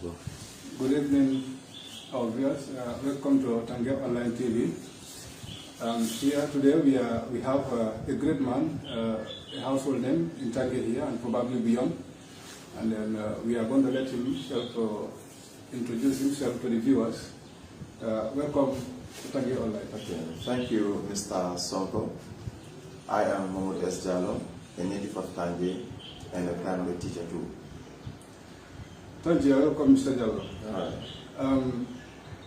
Go. Good evening, our viewers. Welcome to Tanji Online TV. Here today we have a great man, a household name in Tanji here and probably beyond. And then we are going to let himself introduce himself to the viewers. Welcome to Tanji Online. Okay. Thank you, Mr. Sonko. I am Momodou Jallow, a native of Tanji and a primary teacher too. Tanji, welcome, Mr. Jallow.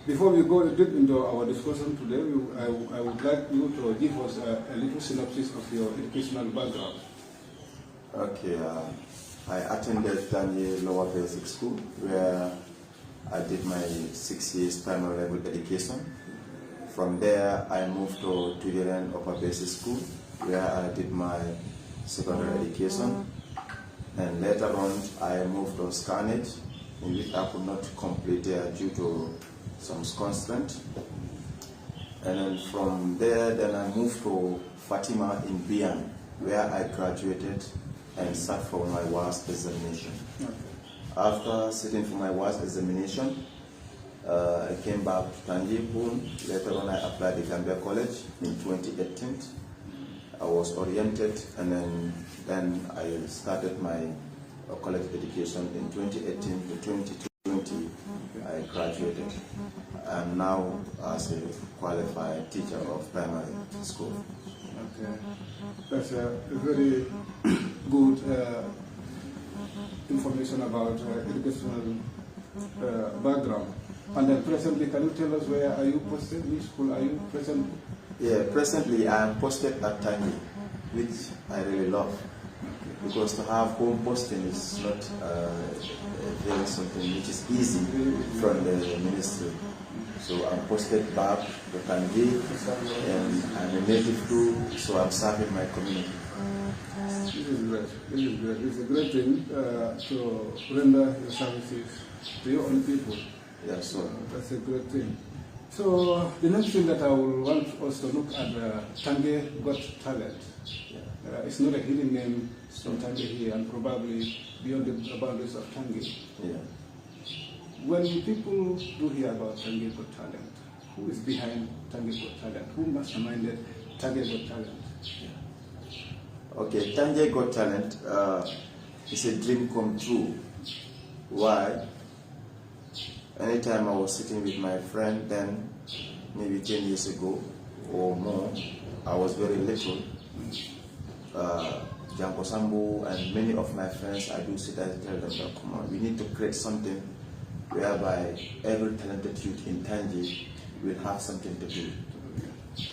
Before we go deep into our discussion today, I would like you to give us a little synopsis of your educational background. Okay, I attended Tanji Lower Basic School where I did my 6 years primary level education. From there, I moved to Tudiran Upper Basic School where I did my secondary education. And later on, I moved to Scarnage, in which I could not complete due to some constraint. And then from there, then I moved to Fatima in Bian, where I graduated and sat for my WAS examination. Okay. After sitting for my WAS examination, I came back to Tanji. Later on, I applied at Gambia College in 2018. I was oriented, and then I started my college education in 2018 to 2020. I graduated. I'm now as a qualified teacher of primary school. Okay, that's a very good information about educational background. And then presently, can you tell us where are you posted? Which school are you present? Yeah, presently I am posted at Tanji, which I really love, because to have home posting is not very something which is easy from the ministry. So I'm posted back to Tanji, and I'm a native too, so I'm serving my community. This is great. This is great. It's a great thing to render your services to your own people. Yeah, so that's a great thing. So the next thing that I will want us to look at, Tanji Got Talent. Yeah. It's not a hidden name from Tanji here and probably beyond the boundaries of Tanji. Yeah. When people do hear about Tanji Got Talent, who is behind Tanji Got Talent? Who masterminded Tanji Got Talent? Yeah. Okay, Tanji Got Talent is a dream come true. Why? Anytime I was sitting with my friend, then maybe 10 years ago or more, I was very little. Janko Sambu and many of my friends, I do sit and tell them that, come on, we need to create something whereby every talented youth in Tanji will have something to do.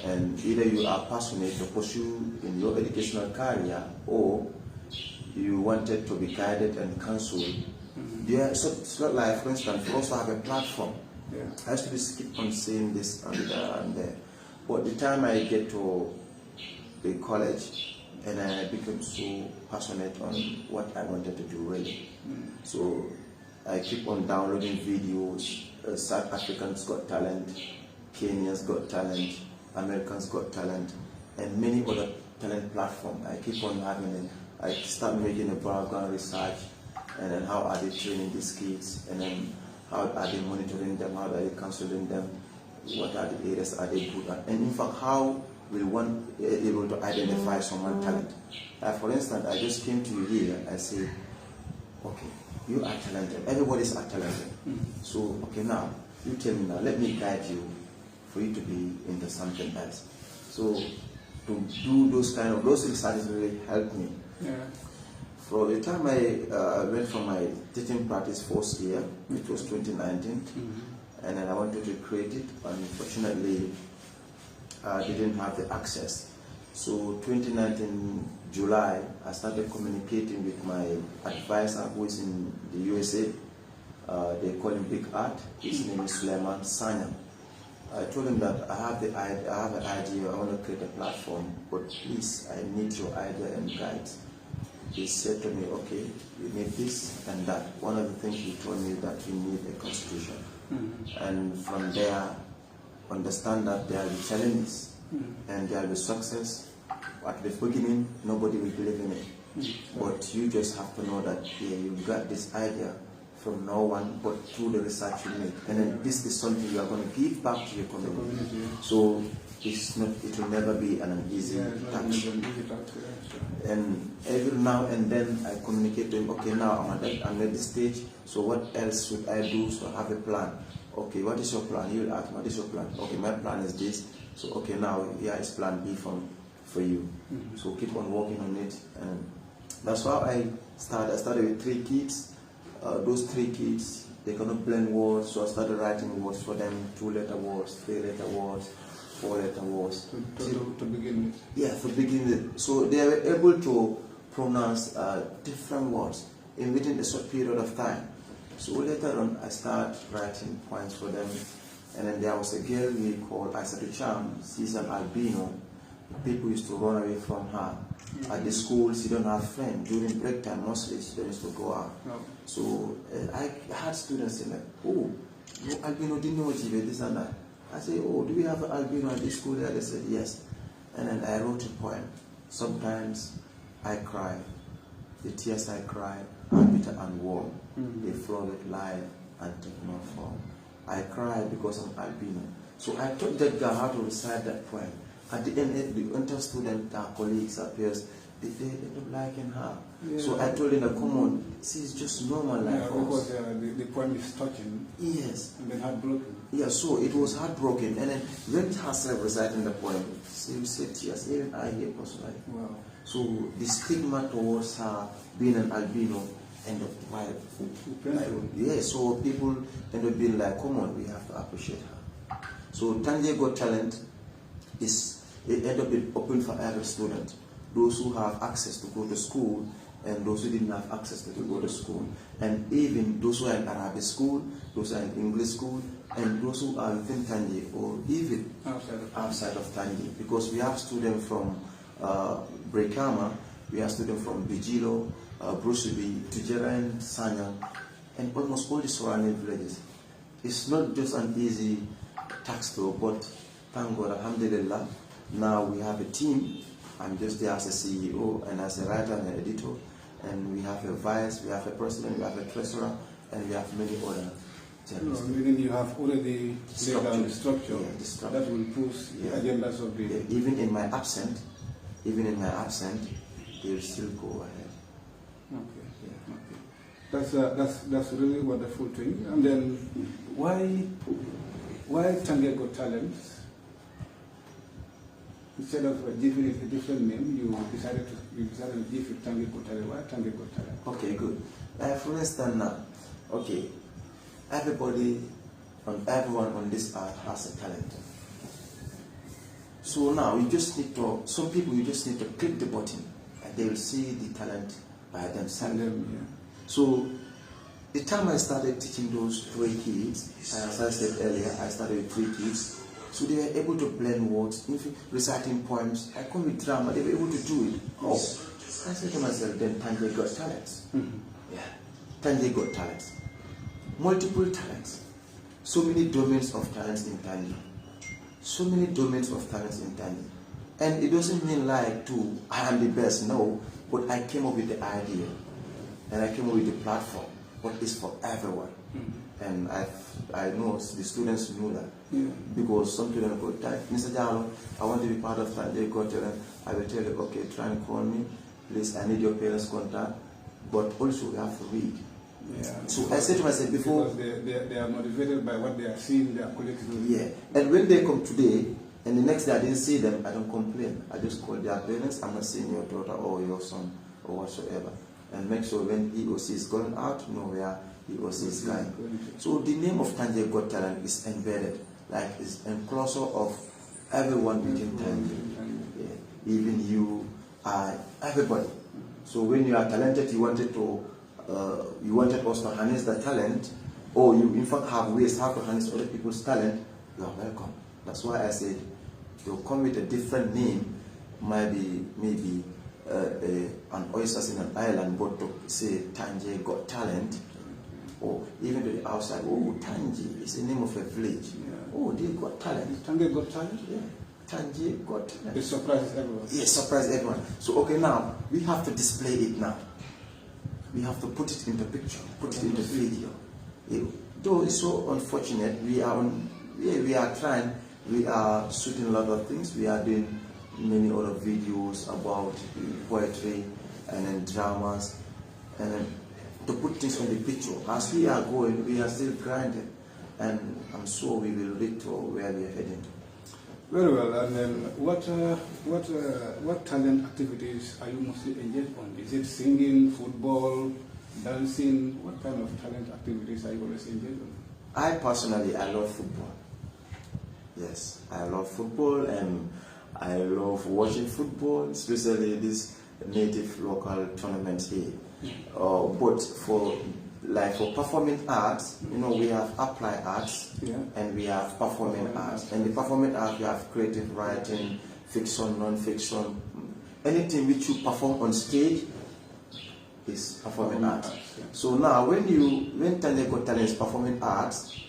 And either you are passionate to pursue in your educational career, or you wanted to be guided and counseled. Yeah, so it's not like, for instance, we also have a platform. Yeah. I used to keep on saying this and there. But the time I get to the college, and I became so passionate on what I wanted to do really. So I keep on downloading videos. South Africans Got Talent, Kenyans Got Talent, Americans Got Talent, and many other talent platforms. I keep on having I start making a background research. And then how are they training these kids? And then how are they monitoring them? How are they counseling them? What are the areas are they good at? And in fact, how will one be able to identify someone's talent? For instance, I just came to you here. I say, okay, you are talented. Everybody's are talented. So, okay, now you tell me now. Let me guide you for you to be into something else. So, to do those researches really helped me. Yeah. For the time I went for my teaching practice first year, which was 2019, and then I wanted to create it. Unfortunately, I didn't have the access. So 2019 July, I started communicating with my advisor who is in the USA. They call him Big Art. His name is Lamin Sanya. I told him that I have an idea. I want to create a platform, but please, I need your idea and guides. He said to me, okay, you need this and that. One of the things he told me that you need a constitution. And from there, understand that there will be challenges and there will be success. At the beginning, nobody will believe in it. But you just have to know that, yeah, you got this idea. from no one, but through the research you make. And then this is something you are going to give back to your community. So it's not, it will never be an easy task. And every now and then I communicate to him, okay, now I'm at this stage, so what else should I do? So I have a plan. Okay, what is your plan? He will ask, what is your plan? Okay, my plan is this. So okay, now here is plan B for you. So keep on working on it. And that's how I started. I started with 3 kids. Those 3 kids, they cannot blend words, so I started writing words for them, 2-letter words, 3-letter words, 4-letter words. To begin with? Yeah, to begin with. So they were able to pronounce different words within a short period of time. So later on, I started writing poems for them. And then there was a girl we called Isatu Cham. She's an albino. People used to run away from her. At the school, she don't have friends. During break time, mostly she don't used to go out. No. So I had students say like, oh, you albino didn't know what you were, this and that. I say, oh, do we have an albino at this school? They said, yes. And then I wrote a poem. Sometimes I cry. The tears I cry are bitter and warm. They flow with life and take no form. I cry because I'm albino. So I taught that girl how to recite that poem. At the end, the entire student, our colleagues, our peers, they end up liking her. Yeah. So I told them, come on, she's just normal like us. Because the poem is touching. Yes. And then heartbroken. Yeah, so it was heartbroken. And then when herself reciting the poem, she said tears, even I hear personally. Wow. So the stigma towards her being an albino end up yeah, so people end up being like, come on, we have to appreciate her. So Tanji Got Talent it ended up being open for every student. Those who have access to go to school and those who didn't have access to go to school. And even those who are in Arabic school, those who are in English school, and those who are within Tanji or even outside of Tanji. Because we have students from Brekama, we have students from Bijilo, Brusubi, Tujeran, Sanyang, and almost all the surrounding villages. It's not just an easy task though, but thank God, alhamdulillah, now we have a team. I'm just there as a CEO and as a writer and an editor, and we have a vice, we have a president, we have a treasurer, and we have many other journalists. Meaning you have already laid down the structure, that will push the agendas of the... Yeah, even in my absence, they will still go ahead. Okay. Yeah. Okay. That's really wonderful thing. And then why Tanji Got Talent? Instead of giving it a different name, you decided to give it Tanji Got Talent. Why Tanji Got Talent? Okay, good. For instance now, okay, everyone on this earth has a talent. So now you just need to, some people you just need to click the button and they will see the talent by themselves. So the time I started teaching those 3 kids, as I said earlier, I started with 3 kids. So they were able to blend words, reciting poems. I come with drama, they were able to do it. Oh, I said to myself, then Tanji got talents. Yeah, Tanji got talents. Multiple talents. So many domains of talents in Tanji. So many domains of talents in Tanji. And it doesn't mean like I am the best, no. But I came up with the idea. And I came up with the platform. But it's for everyone. And I know the students know that. Because some students go, Mr. Jallow, I want to be part of Tanji Got Talent. I will tell you, okay, try and call me. Please, I need your parents' contact. But also, we have to read. Yeah, so I said to myself before... Because they are motivated by what they are seeing, they are collecting. Yeah. And when they come today, and the next day I didn't see them, I don't complain. I just call their parents, I'm not seeing your daughter or your son or whatsoever. And make sure when he or she is going out, know where he or she is going. So the name of Tanji Got Talent is embedded, like it's enclosure of everyone within Tanji. Yeah. Even you, everybody. So when you are talented, you wanted us to harness the talent, or you in fact have ways how to harness other people's talent, you are welcome. That's why I said, you'll come with a different name, maybe an oysters in an island, but to say Tanji Got Talent, or even to the outside, oh, Tanji is the name of a village. Yeah. Oh, they got talent. Tanji Got Talent? Yeah. Tanji Got Talent. It surprises everyone. Yes, surprise everyone. So, okay, now, we have to display it now. we have to put it into picture, put it into video. Though it's so unfortunate, we are trying, we are shooting a lot of things, we are doing many other videos about poetry and then dramas, and then to put things on the picture. As we are going, we are still grinding, and I'm sure we will reach to where we are heading. Very well. And then, what talent activities are you mostly engaged on? Is it singing, football, dancing? What kind of talent activities are you always engaged on? I personally, I love football. Yes, I love football, and I love watching football, especially these native local tournaments here. But for performing arts, we have applied arts, and we have performing arts. And the performing arts, we have creative writing, fiction, non-fiction. Anything which you perform on stage is performing arts. So now, when Tanji Got Talent is performing arts,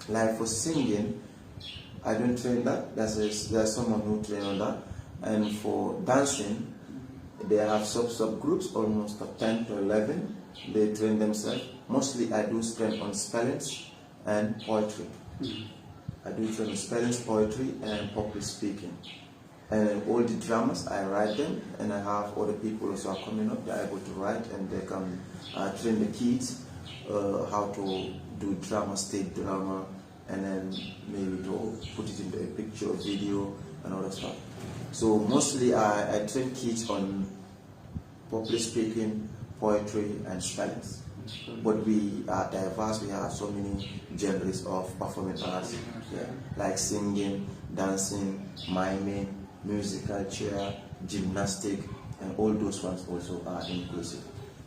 like for singing, I don't train that. There's someone who train on that. And for dancing, they have subgroups, almost 10 to 11. They train themselves. Mostly I do train on spellings and poetry. I do train on spellings, poetry, and public speaking. And all the dramas, I write them, and I have other people also are coming up. They're able to write, and they can train the kids how to do drama, stage drama, and then maybe to put it into a picture, video, and all that stuff. So mostly I train kids on public speaking, poetry, and spellings. But we are diverse. We have so many genres of performing arts, like singing, dancing, miming, musical chair, gymnastic, and all those ones also are inclusive.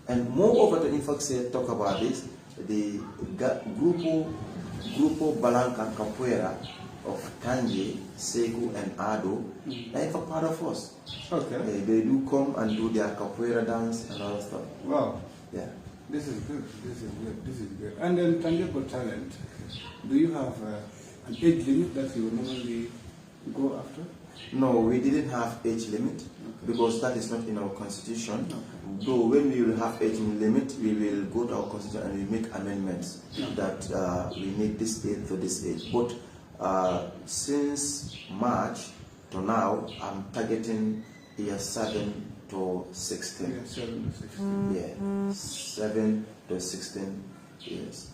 And moreover, to in fact talk about this, the Grupo Balanca Capoeira of Tanji, Segu, and Ado, they are part of us. Okay. They do come and do their capoeira dance and all that stuff. Wow. Yeah. This is good. This is good. This is good. And then Tanji Got Talent, do you have an age limit that you normally go after? No, we didn't have age limit because that is not in our constitution. Though when we will have age limit, we will go to our constitution and we make amendments that we need this age to this age. But since March to now, I'm targeting year 7 to 16. Yeah, 7 to 16. Yeah, 7 to 16 years.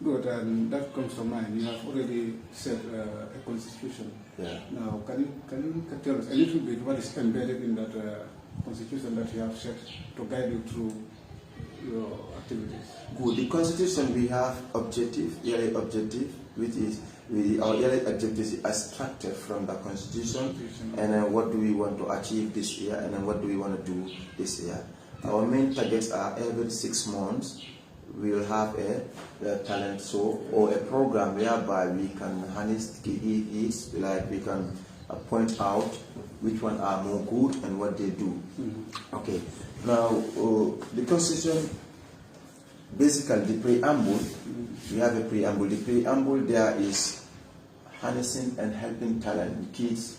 Good, and that comes to mind. You have already set a constitution. Yeah. Now, can you tell us a little bit what is embedded in that constitution that you have set to guide you through your activities? Good. The constitution, we have yearly objective, which is our yearly objective is extracted from the constitution, and then what do we want to achieve this year, and then what do we want to do this year. Our main targets are every 6 months we will have a talent show or a program whereby we can harness it, like we can point out which one are more good and what they do. Okay. Now the constitution, basically the preamble, we have a preamble. The preamble there is harnessing and helping talented kids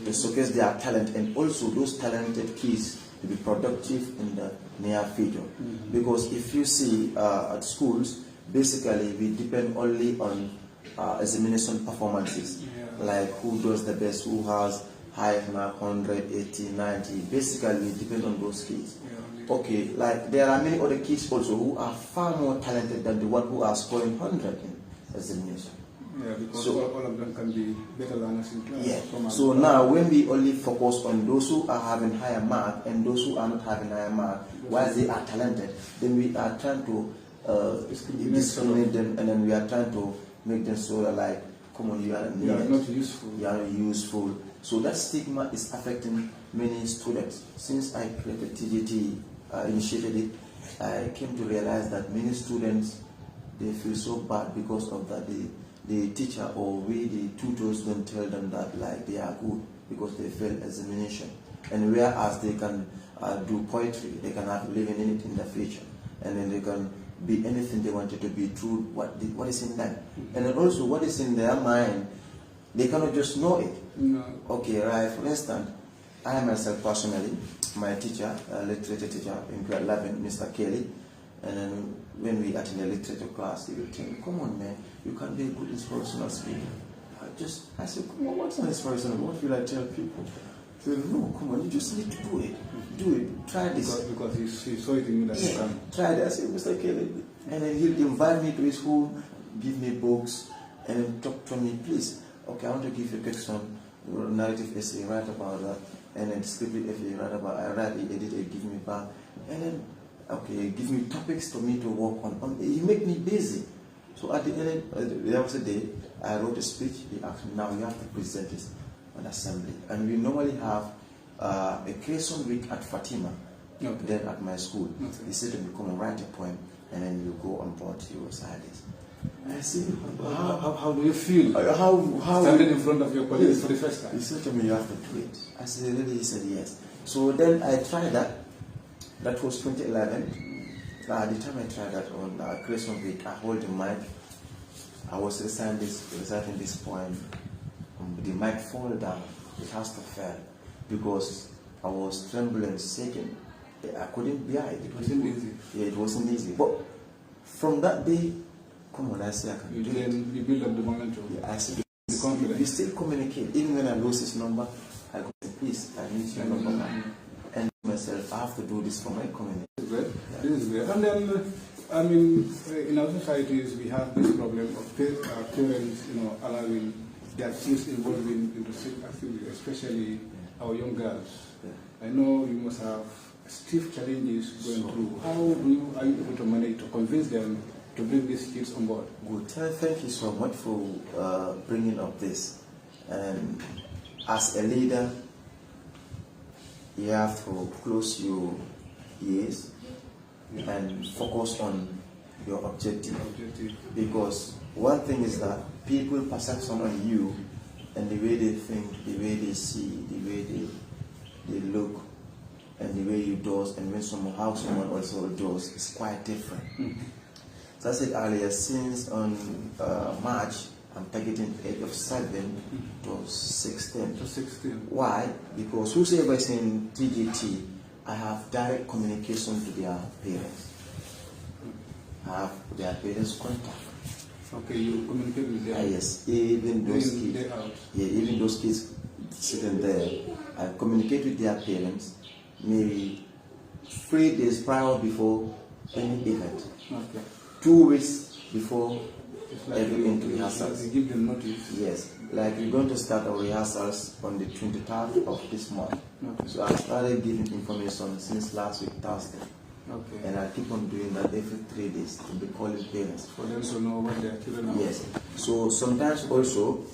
to showcase their talent, and also those talented kids to be productive in the near future. Because if you see at schools, basically we depend only on examination performances, like who does the best, who has high mark, 180, 90. Basically we depend on those kids. Okay, like there are many other kids also who are far more talented than the one who are scoring 100 in examination. Yeah, because all of them can be better learners in class. Yeah. So now when we only focus on those who are having higher mark and those who are not having higher mark, while they are talented, then we are trying to discriminate them, and then we are trying to make them so that, like, come on, you are not useful. You are not useful. So that stigma is affecting many students. Since I created TGT, initiated it, I came to realize that many students, they feel so bad because of that. The teacher or we, the tutors, don't tell them that, like, they are good because they failed examination. And whereas they can do poetry, they can have living in it in the future, and then they can be anything they wanted to be through what is in them. And then also what is in their mind, they cannot just know it. No. Okay, right, for instance, I myself personally, my teacher, literature teacher in grade 11, Mr. Kelly. And then when we attend a literature class, he would tell me, come on man, you can be a good inspirational speaker. I said, come on, what's an inspirational? What will I tell people? He said, no, come on, you just need to do it. Do it, try this. Because he saw it in you that you can. Try it. I said, Mr. Kelly. And then he'll invite me to his home, give me books, and then talk to me, please. Okay, I want to give you a question, narrative essay, write about that. And then descriptive essay, write about, I write it, edit it, give me back. And then, okay, give me topics for me to work on. He make me busy. So at the end, there was a day, I wrote a speech. He asked me, now you have to present this on assembly. And we normally have a creation week at Fatima, then at my school. He said to me, come and write a poem, and then you go on board your studies. And I said, how do you feel? How standing in front of your colleagues for the first time? He said to me, you have to do it. I said, really? He said, yes. So then I tried that. That was 2011. At the time I tried that on Creation Week, I hold the mic. I was reciting this poem. The mic fall down. It has to fall because I was trembling, shaking. I couldn't bear it. It wasn't easy. Yeah, it wasn't easy. But from that day, come on, I say I can do it. You build up the momentum. Yeah, I said, the confidence. We still communicate. Even when I lose his number, I go, please, I need your number. And myself, I have to do this for my community. This is great. Yeah. This is great. And then, I mean, in our societies, we have this problem of parents, allowing their kids involved into civic activity, especially our young girls. Yeah. I know you must have stiff challenges going through. How are you able to manage to convince them to bring these kids on board? Good. Thank you so much for bringing up this. And as a leader, you have to close your ears and focus on your objective. Because one thing is that people perception on you and the way they think, the way they see, the way they look, and the way you do, and how someone also does is quite different. So I said earlier, since on March, I'm targeting age of 7 to 16. Why? Because whosoever is in TGT, I have direct communication to their parents. I have their parents' contact. Okay, you communicate with them? Yes, even those kids. Yeah, even those kids sitting there, I communicate with their parents maybe 3 days prior before any event. Okay. 2 weeks before like everything to rehearsals. You give them notice? Yes, like we're going to start our rehearsals on the 23rd of this month. Okay. So I started giving information since last week, Thursday. Okay. And I keep on doing that every 3 days to be calling parents. For them to know what their children are. Yes. So sometimes also,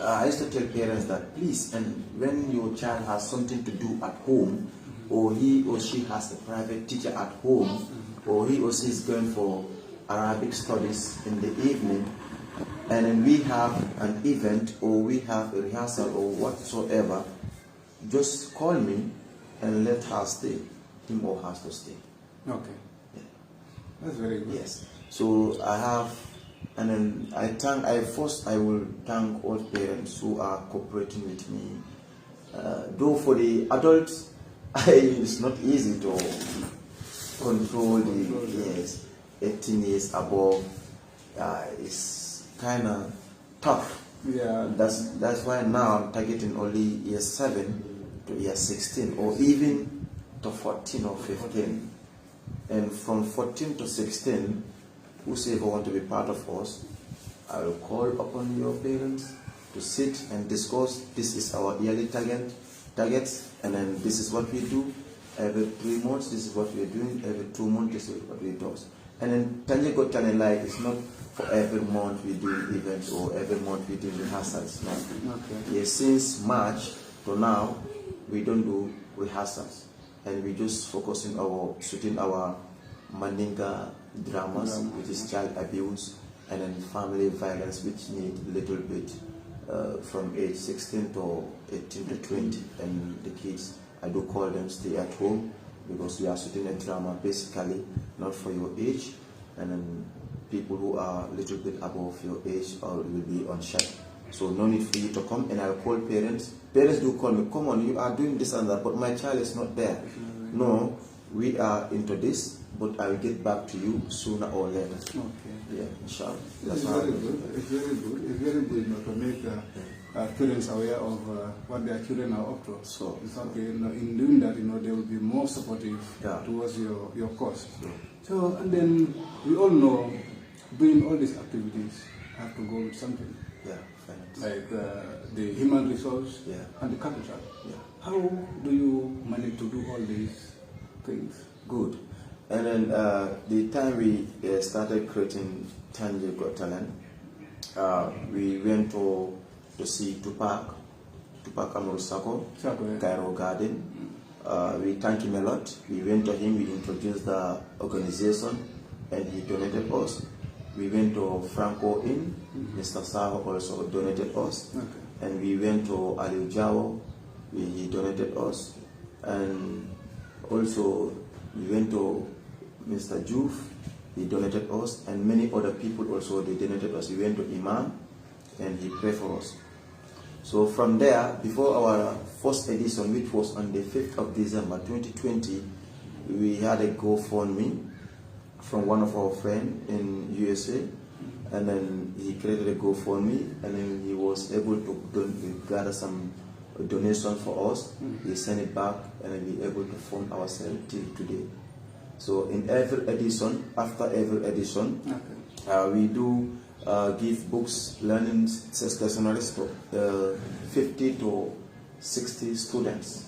I used to tell parents that please, and when your child has something to do at home, or he or she has a private teacher at home, or he or she is going for Arabic studies in the evening, and then we have an event or we have a rehearsal or whatsoever, just call me and let her stay, him or her to stay. Okay. Yeah. That's very good. Yes. So I have, and then I will thank all parents who are cooperating with me. Though for the adults, it's not easy to control the 18 years above. It's kind of tough. Yeah. That's why now I'm targeting only year 7 to year 16, or even to 14 or 15. And from 14 to 16, whosoever want to be part of us, I will call upon your parents to sit and discuss. This is our yearly targets, and then this is what we do. Every 3 months, this is what we are doing. Every 2 months, this is what we do. And then Tanji Got Talent Live is not for every month we do events or every month we do rehearsals. No. Okay. Yes, since March to now, we don't do rehearsals, and we just focus on shooting our Mandinka dramas, which is child abuse, and then family violence, which need a little bit from age 16 to 18 to 20, and the kids, I do call them stay at home, because we are shooting a drama basically not for your age, and then people who are a little bit above your age or will be on set So no need for you to come, and I'll call parents. Parents do call me, come on, you are doing this and that, but my child is not there. No, we are into this, but I will get back to you sooner or later. Okay. Yeah, inshallah. It's very good. It's very good. It's very good, you know, to make parents aware of what their children are up to. So it's okay. You know, in doing that, you know, they will be more supportive towards your cause. So, and then we all know, doing all these activities have to go with something. Yeah, finance. Like the human resource and the capital. Yeah. How do you manage to do all these things? Good. And then the time we started creating Tanji Got Talent, we went to see Tupac Amaru Sako, Cairo Garden. We thanked him a lot. We went to him, we introduced the organization, and he donated us. We went to Franco Inn, Mr. Saho also donated us. And we went to Ali Jallow, he donated us. And also we went to Mr. Juf, he donated us, and many other people also, they donated us. We went to Imam, and he prayed for us. So from there, before our first edition, which was on the 5th of December 2020, we had a GoFundMe from one of our friends in USA, and then he created a GoFundMe, and then he was able to gather some donation for us. He sent it back, and then we were able to fund ourselves till today. So in every edition, after every edition, we do give books, learning stationaries to 50 to 60 students.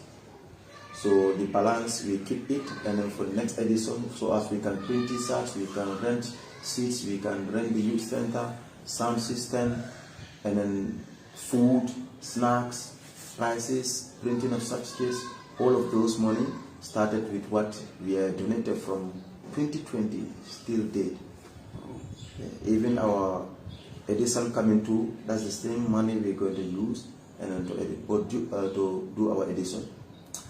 So the balance, we keep it, and then for the next edition, so as we can print t-shirts, we can rent seats, we can rent the youth center, sound system, and then food, snacks, prices, printing of certificates, all of those money started with what we are donated from 2020, still date. Even our edition coming to, that's the same money we're going to use and then to edit, but to do our edition.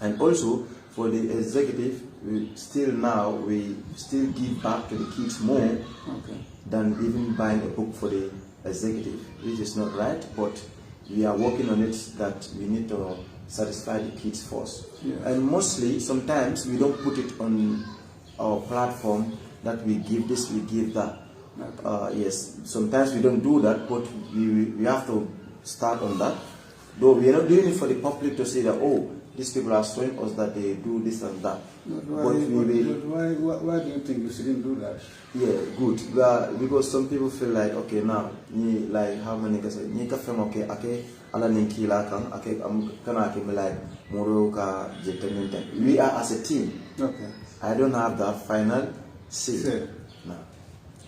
And also for the executive, we still give back to the kids more than even buying a book for the executive, which is not right, but we are working on it that we need to satisfy the kids first. And mostly, sometimes we don't put it on our platform that we give this, we give that. Yes, sometimes we don't do that, but we have to start on that. Though we are not doing it for the public to say that, oh, these people are showing us that they do this and that. Why do you think you shouldn't do that? Yeah, good. Because some people feel like, okay, now, like how many guys say, okay, we are as a team. I don't have that final say. No.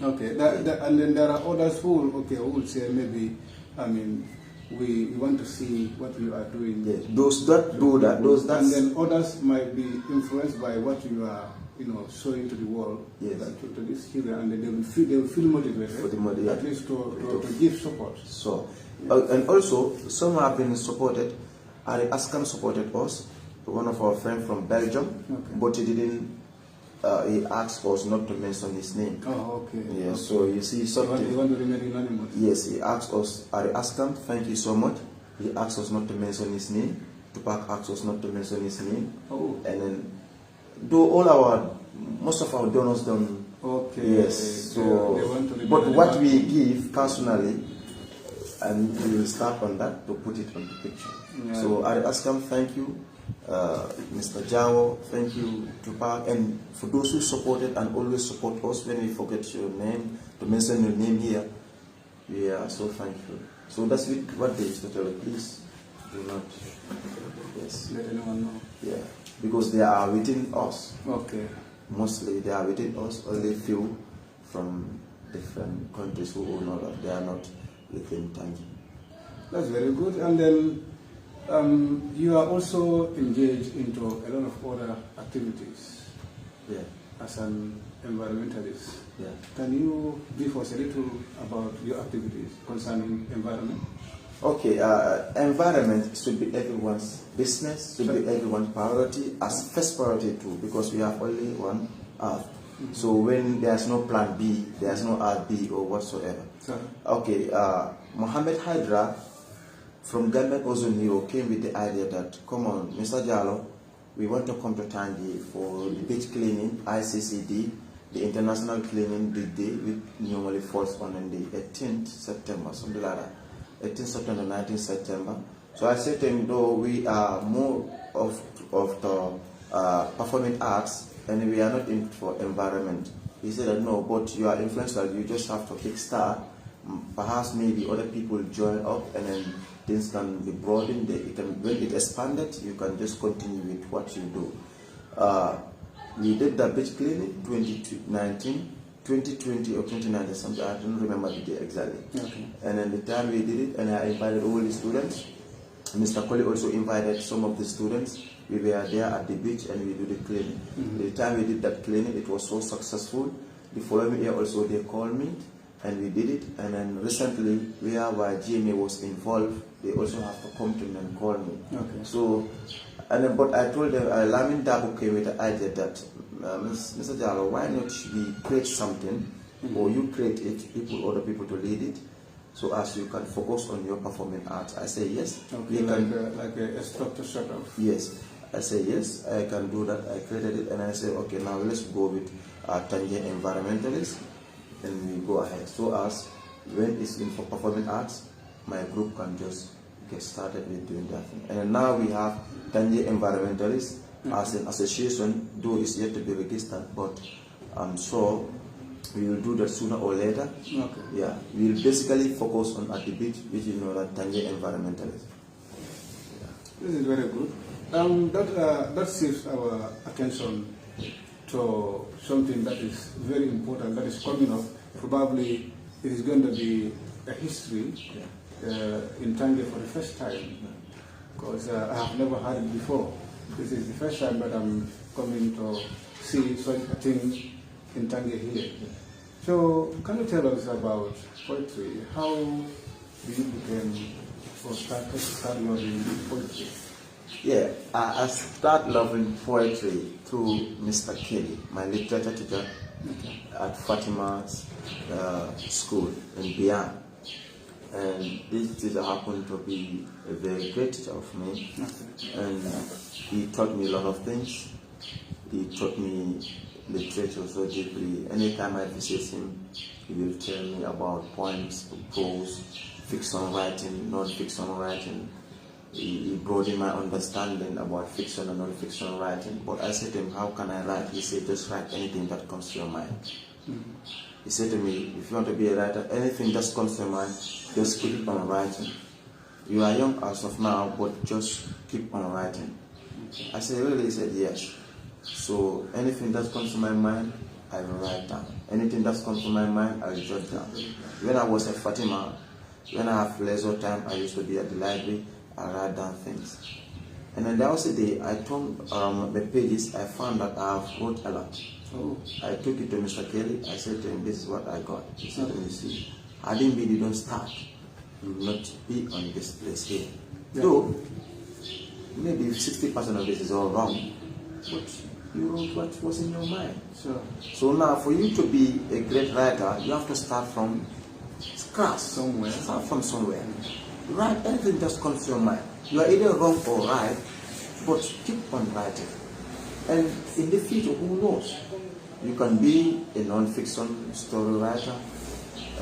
Okay, and then there are others who will say maybe, I mean, we want to see what you are doing. Yes, those that do that, and then others might be influenced by what you are, showing to the world, to these children, and then they will feel motivated, at least to give support. So, and also some have been supported. Ari Askam supported us, one of our friends from Belgium, but he didn't. He asked us not to mention his name. Oh, okay. Yeah, so you see something. You want to remain anonymous? Yes, he asked us, Ari Askam, thank you so much. He asked us not to mention his name. Tupac asked us not to mention his name. Oh. And then, most of our donors don't. Okay. Yes, so, but what we give personally, and we will start on that to put it on the picture. So Ari Askam, thank you. Mr. Jallow, thank you, Tupac, and for those who supported and always support us. When we forget your name, to mention your name here, we are so thankful. So that's what they used to tell us. Please do not, let anyone know. Yeah, because they are within us. Okay. Mostly they are within us. Only few from different countries who know that they are not within Tanji. That's very good. And then you are also engaged into a lot of other activities as an environmentalist. Can you brief us a little about your activities concerning environment? Okay, environment should be everyone's business, should be everyone's priority, as first priority too, because we have only one Earth. So when there's no plan B, there's no Earth B or whatsoever. Okay, Mohammed Hydra from Gambia also Nero came with the idea that, come on, Mr. Jallow, we want to come to Tanji for the beach cleaning, ICCD, the international cleaning the day, which normally falls on the 18th September, something like that. 18th September, 19th September. So I said to him, though we are more of the performing arts and we are not in for environment. He said that no, but you are influential, you just have to kickstart. Perhaps maybe other people join up and then things can be broadened. When it expanded, you can just continue with what you do. We did the beach cleaning 2020 or 2019, something, I don't remember the day exactly. Okay. And then the time we did it, and I invited all the students. Mr. Colley also invited some of the students. We were there at the beach and we did the cleaning. The time we did that cleaning, it was so successful. The following year also they called me and we did it. And then recently, where GMA was involved, they also have to come to me and call me. Okay. So, and then, but I told them, Lamin came with the idea that, Mr. Jallow, why not we create something, or you create it, other people to lead it, so as you can focus on your performing arts. I say yes. Okay, like a structure sort of. Yes. I say yes, I can do that. I created it and I say, okay, now let's go with Tanji environmentalists and we go ahead. So as when it's in for performing arts, my group can just get started with doing that thing. And now we have Tanji environmentalists as an association, though it's yet to be registered, but I'm sure we will do that sooner or later. Okay. Yeah, we will basically focus on at the beach, which you know that Tanji environmentalists. Yeah. This is very good. That shifts our attention to something that is very important, that is coming up. Probably it is going to be a history in Tanji for the first time, because I have never heard it before. This is the first time that I'm coming to see such a thing in Tanji here. So, can you tell us about poetry? How did you begin or start loving poetry? Yeah, I started loving poetry through Mr. Kelly, my literature teacher at Fatima's school in Bian. And this teacher happened to be a very great teacher of me. And he taught me a lot of things. He taught me literature so deeply. Anytime I visit him, he will tell me about poems, prose, fiction writing, non-fiction writing. He broadened my understanding about fiction and non-fiction writing. But I said to him, how can I write? He said, just write anything that comes to your mind. He said to me, if you want to be a writer, anything that comes to your mind, just keep on writing. You are young as of now, but just keep on writing. I said, really? He said, yes. So anything that comes to my mind, I will write down. Anything that comes to my mind, I will jot down. When I was at Fatima, when I have leisure time, I used to be at the library, I write down things. And then there was a day, I turned the pages, I found that I have wrote a lot. So I took it to Mr. Kelly, I said to him, this is what I got. He said, let me see. I didn't mean you don't start. You will not be on this place here. Yeah. Though, maybe 60% of this is all wrong, but you wrote what was in your mind. Sure. So now, for you to be a great writer, you have to start from scratch. Somewhere. Start from somewhere. Write anything that comes to your mind. You are either wrong or right, but keep on writing. And in the future, who knows? You can be a non-fiction story writer,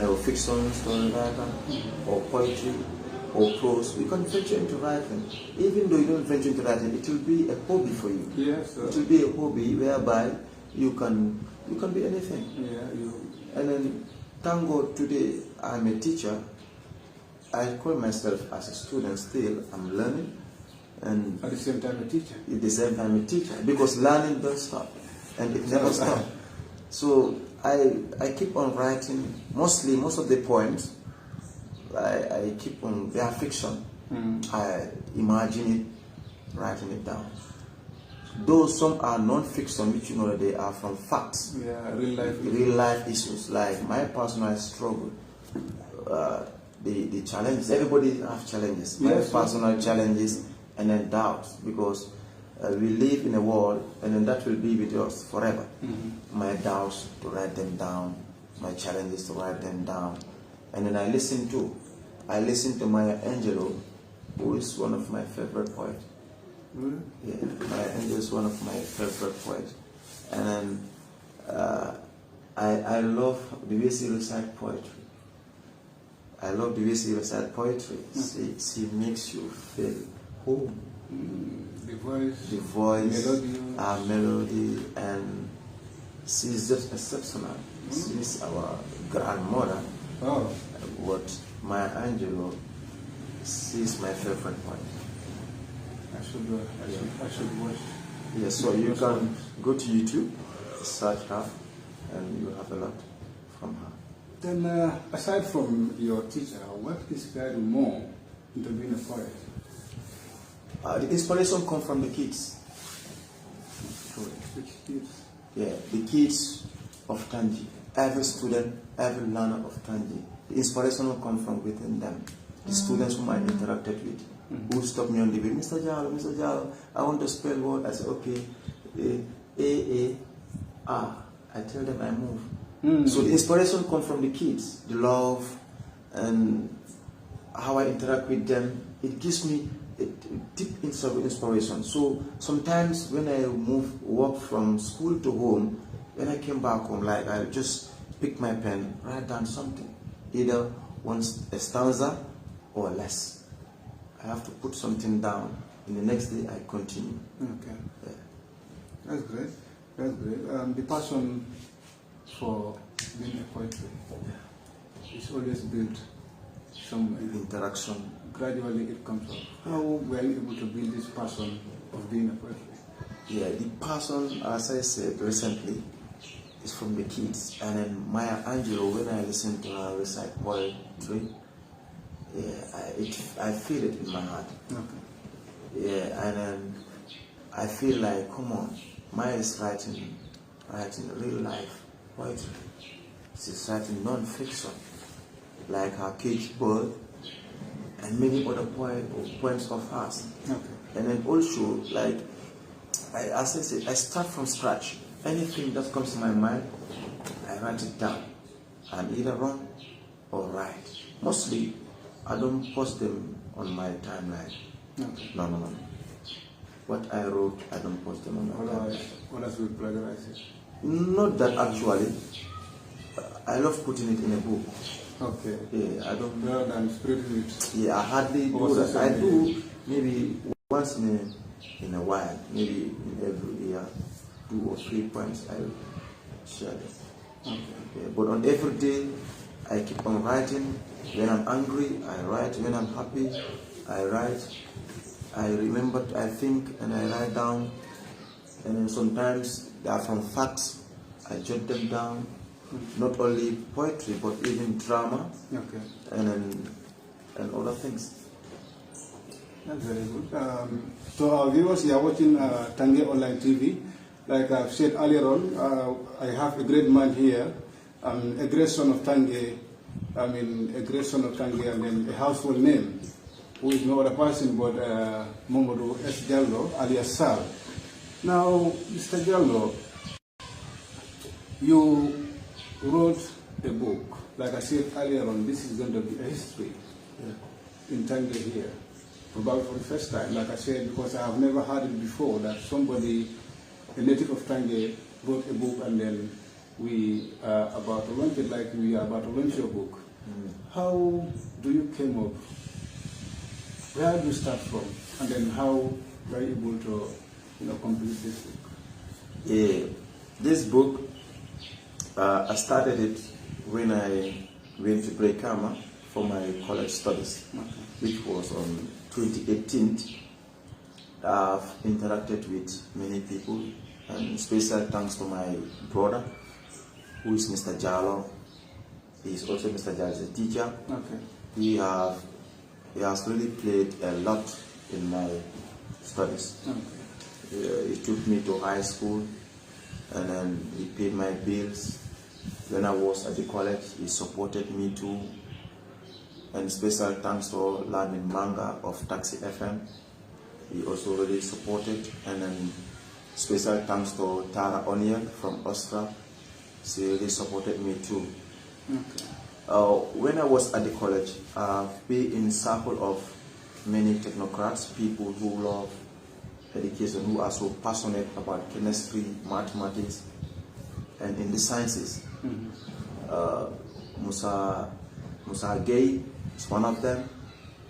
or fiction story writer, or poetry, or prose. You can venture into writing. Even though you don't venture into writing, it will be a hobby for you. Yes, sir. It will be a hobby whereby you can be anything. Yeah, and then, thank God, today I'm a teacher. I call myself as a student still. I'm learning. And at the same time a teacher? At the same time a teacher. Because learning doesn't stop. And it never stops. So I keep on writing. Most of the poems, I keep on, they are fiction. I imagine it, writing it down. Though some are non-fiction, which you know they are from facts. Yeah, real life issues. Like my personal struggle. The challenges, everybody has challenges. Yes, my personal challenges and then doubts, because we live in a world and then that will be with us forever. My doubts, to write them down, my challenges, to write them down. And then I listen to Maya Angelou who is one of my favorite poets. Really? Yeah, my angel is one of my favorite poets. And I love the way she recite poetry. I love the way she recite poetry. She makes you feel home. The voice, melody, and she's just exceptional. She's our grandmother. Oh. But my Angelo, she's my favorite poet. I should watch. Yes, so you can go to YouTube, search her, and you have a lot from her. Then, aside from your teacher, what inspired you more into being a poet? The inspiration comes from the kids. Which kids? Yeah, the kids of Tanji. Every student, every learner of Tanji. The inspiration will come from within them. The students whom I interacted with, who stopped me on the way, Mr. Jallow, I want to spell word. I said, okay, A-A-R. I tell them I move. So the inspiration comes from the kids, the love, and how I interact with them. It gives me a deep inspiration. So sometimes when I walk from school to home, when I came back home, like I just pick my pen, write down something, either a stanza or less. I have to put something down. And the next day I continue. Okay. Yeah. That's great. That's great. The passion for being a poetry is always built somewhere. Interaction. Gradually it comes up. How were you able to build this passion of being a poetry? Yeah, the passion, as I said recently, is from the kids. And then Maya Angelou, when I listen to her recite poetry, I feel it in my heart. Okay. Yeah, and then I feel like, come on, Maya is writing real life poetry. She's writing non-fiction, like her Cage Bird and many other poems of hers. Okay. And then also, like, as I said, I start from scratch. Anything that comes to my mind, I write it down. I'm either wrong or right. Mostly, I don't post them on my timeline. Okay. No. What I wrote, I don't post them on my timeline. What else will plagiarize it? Not that actually. I love putting it in a book. Okay. Yeah, I don't. Rather than spreading it. Yeah, I hardly do that. I do maybe once in a while, maybe in every year, 2 or 3 points I will share it. Okay. Yeah, but on every day, I keep on writing. When I'm angry, I write. When I'm happy, I write. I remember, I think, and I write down. And then sometimes they are from facts. I jot them down. Not only poetry, but even drama. Okay. And other things. That's very good. So our viewers, you are watching Tanji Online TV. Like I've said earlier on, I have a great man here, a great son of Tanji. A great son of Tanji, and then a household name, who is no other person but Momodou S. Jallow, alias Sal. Now, Mr. Jallow, you wrote a book. Like I said earlier on, this is going to be a history in Tanji here. Probably for the first time, like I said, because I have never heard it before, that somebody, a native of Tanji, wrote a book and then we are about to launch it, like we are about to launch your book. How do you come up? Where do you start from? And then how were you able to complete this book? Yeah, this book, I started it when I went to Brekama for my college studies, which was on 2018. I've interacted with many people, and special thanks to my brother, who is Mr. Jallow. He is also Mr. Jallow, a teacher. Okay. He has really played a lot in my studies. Okay. He took me to high school, and then he paid my bills. When I was at the college, he supported me too. And special thanks to Lamin Manga of Taxi FM. He also really supported. And then special thanks to Tara Onion from Austria. She really supported me too. Okay. When I was at the college, I've been in circle of many technocrats, people who love education, who are so passionate about chemistry, mathematics, and in the sciences. Musa Gay is one of them.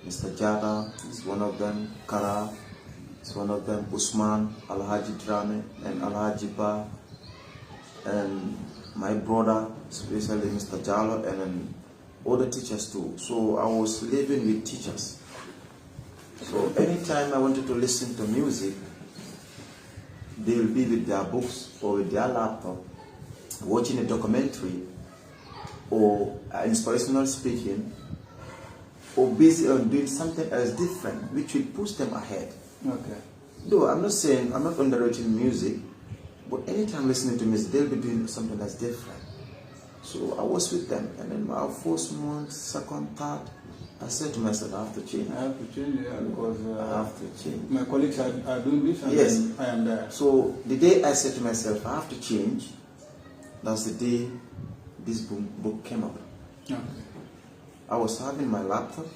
Mr. Jada is one of them. Kara is one of them. Usman, Alhaji Drame, and Alhaji Ba, and my brother, especially Mr. Jallow, and then other teachers too. So I was living with teachers. So anytime I wanted to listen to music, they will be with their books or with their laptop, watching a documentary or inspirational speaking, or busy on doing something else different, which will push them ahead. Okay. Though I'm not saying, I'm not underrating music, but anytime listening to music, they'll be doing something that's different. So I was with them, and then my first month, second, third, I said to myself, I have to change. I have to change, yeah, because I have to change. My colleagues are doing this, and yes, then I am there. So the day I said to myself, I have to change, that's the day this book came up. Okay. I was having my laptop,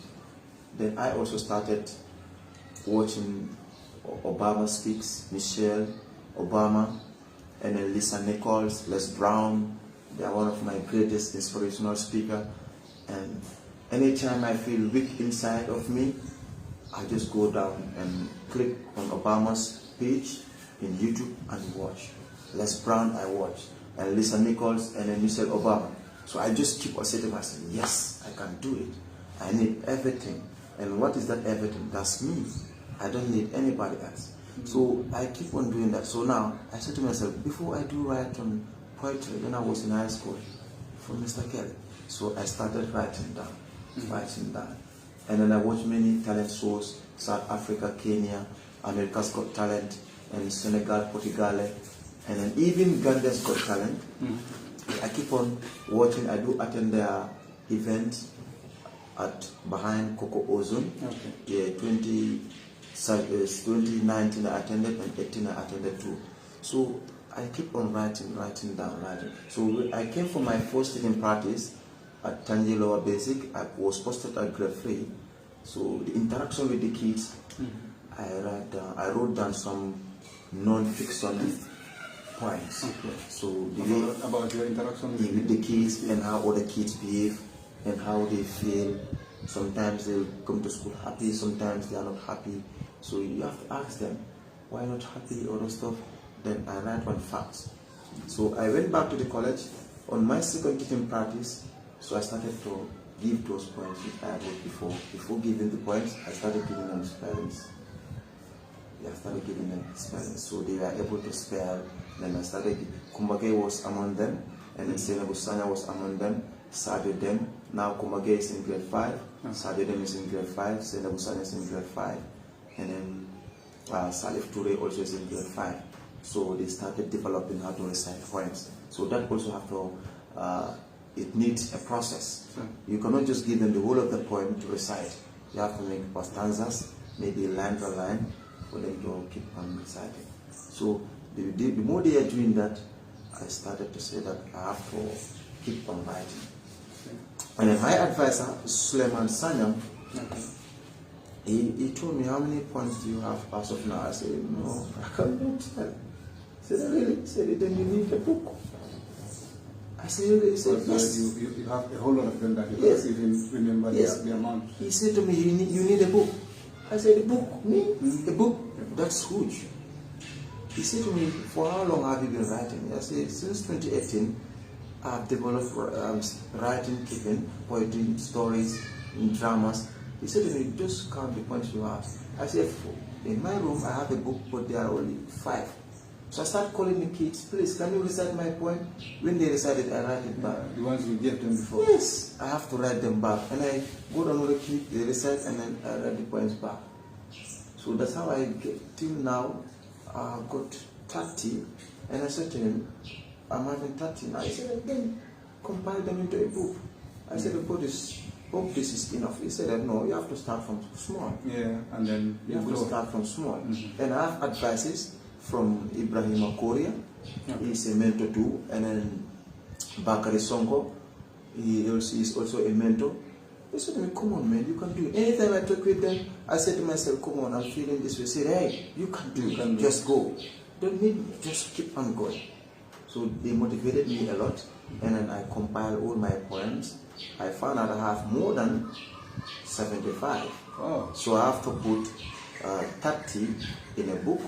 then I also started watching Obama Speaks, Michelle Obama, and then Lisa Nichols, Les Brown. They are one of my greatest inspirational speakers. And anytime I feel weak inside of me, I just go down and click on Obama's page in YouTube and watch. Les Brown I watch, and Lisa Nichols, and then Michelle Obama. So I just keep on saying to myself, yes, I can do it. I need everything. And what is that everything? That's me. I don't need anybody else. So I keep on doing that. So now I said to myself, before I do write on poetry, when I was in high school, from Mr. Kelly. So I started writing down. And then I watched many talent shows, South Africa, Kenya, America's Got Talent, and Senegal, Portugal, and then even Gambia's Got Talent. I keep on watching. I do attend their events at behind Coco Ozone. Okay. Yeah, 2019 I attended, and 18 I attended too. So I keep on writing down. So I came for my first teaching practice at Tanji Lower Basic. I was posted at grade 3. So the interaction with the kids, I wrote down some non-fiction points. Okay. So about your interaction with the kids, and how other kids behave and how they feel. Sometimes they come to school happy, sometimes they are not happy. So you have to ask them, why not happy, other stuff. Then I write one facts. So I went back to the college on my second teaching practice. So I started to give those points which I wrote before. Before giving the points, I started giving them spellings. So they were able to spell. Then I started. Kumbage was among them, and then Senabu Sanya was among them. Sadio Dem. Now Kumbage is in grade 5. Sadio Dem is in grade 5. Senabu Sanya is in grade 5, and then Salif Toure also is in grade 5. So they started developing how to recite poems. So that also have to. It needs a process. You cannot just give them the whole of the poem to recite. You have to make stanzas, maybe line per line, for them to keep on reciting. So the more they are doing that, I started to say that I have to keep on writing. And then my advisor, Suleiman Sanyam, he told me, how many points do you have as of now? I said, no, I cannot tell. He said, really? He said, then you need a book. I said, really? He said, yes. You have a whole lot of them that you yes. can't even remember the amount. He said to me, you need a book. I said, a book? Me? A book? That's huge. He said to me, for how long have you been writing? I said, since 2018, I've developed writing, keeping, poetry, stories, dramas. He said to me, just count the points you have. I said, in my room, I have a book, but there are only 5. So I started calling the kids, please, can you recite my poem? When they recite it, I write it back. The ones you gave them before? Yes, I have to write them back. And I go down with the kid, they recite, and then I write the poems back. So that's how I get till now. I got 30, and I said to him, I'm having 30 now. He said, then compile them into a book. I said, hope this is enough. He said, no, you have to start from small. Yeah, and then you have to start from small. And I have advices from Ibrahim Akoria. Okay. He's a mentor too. And then Bakari Sonko, he is also a mentor. They said to me, come on man, you can do it. Anytime I talk with them, I said to myself, come on, I'm feeling this way. I said, hey, you can do it, just go. Don't need me, just keep on going. So they motivated me a lot, and then I compiled all my poems. I found out I have more than 75. Wow. So I have to put 30 in a book,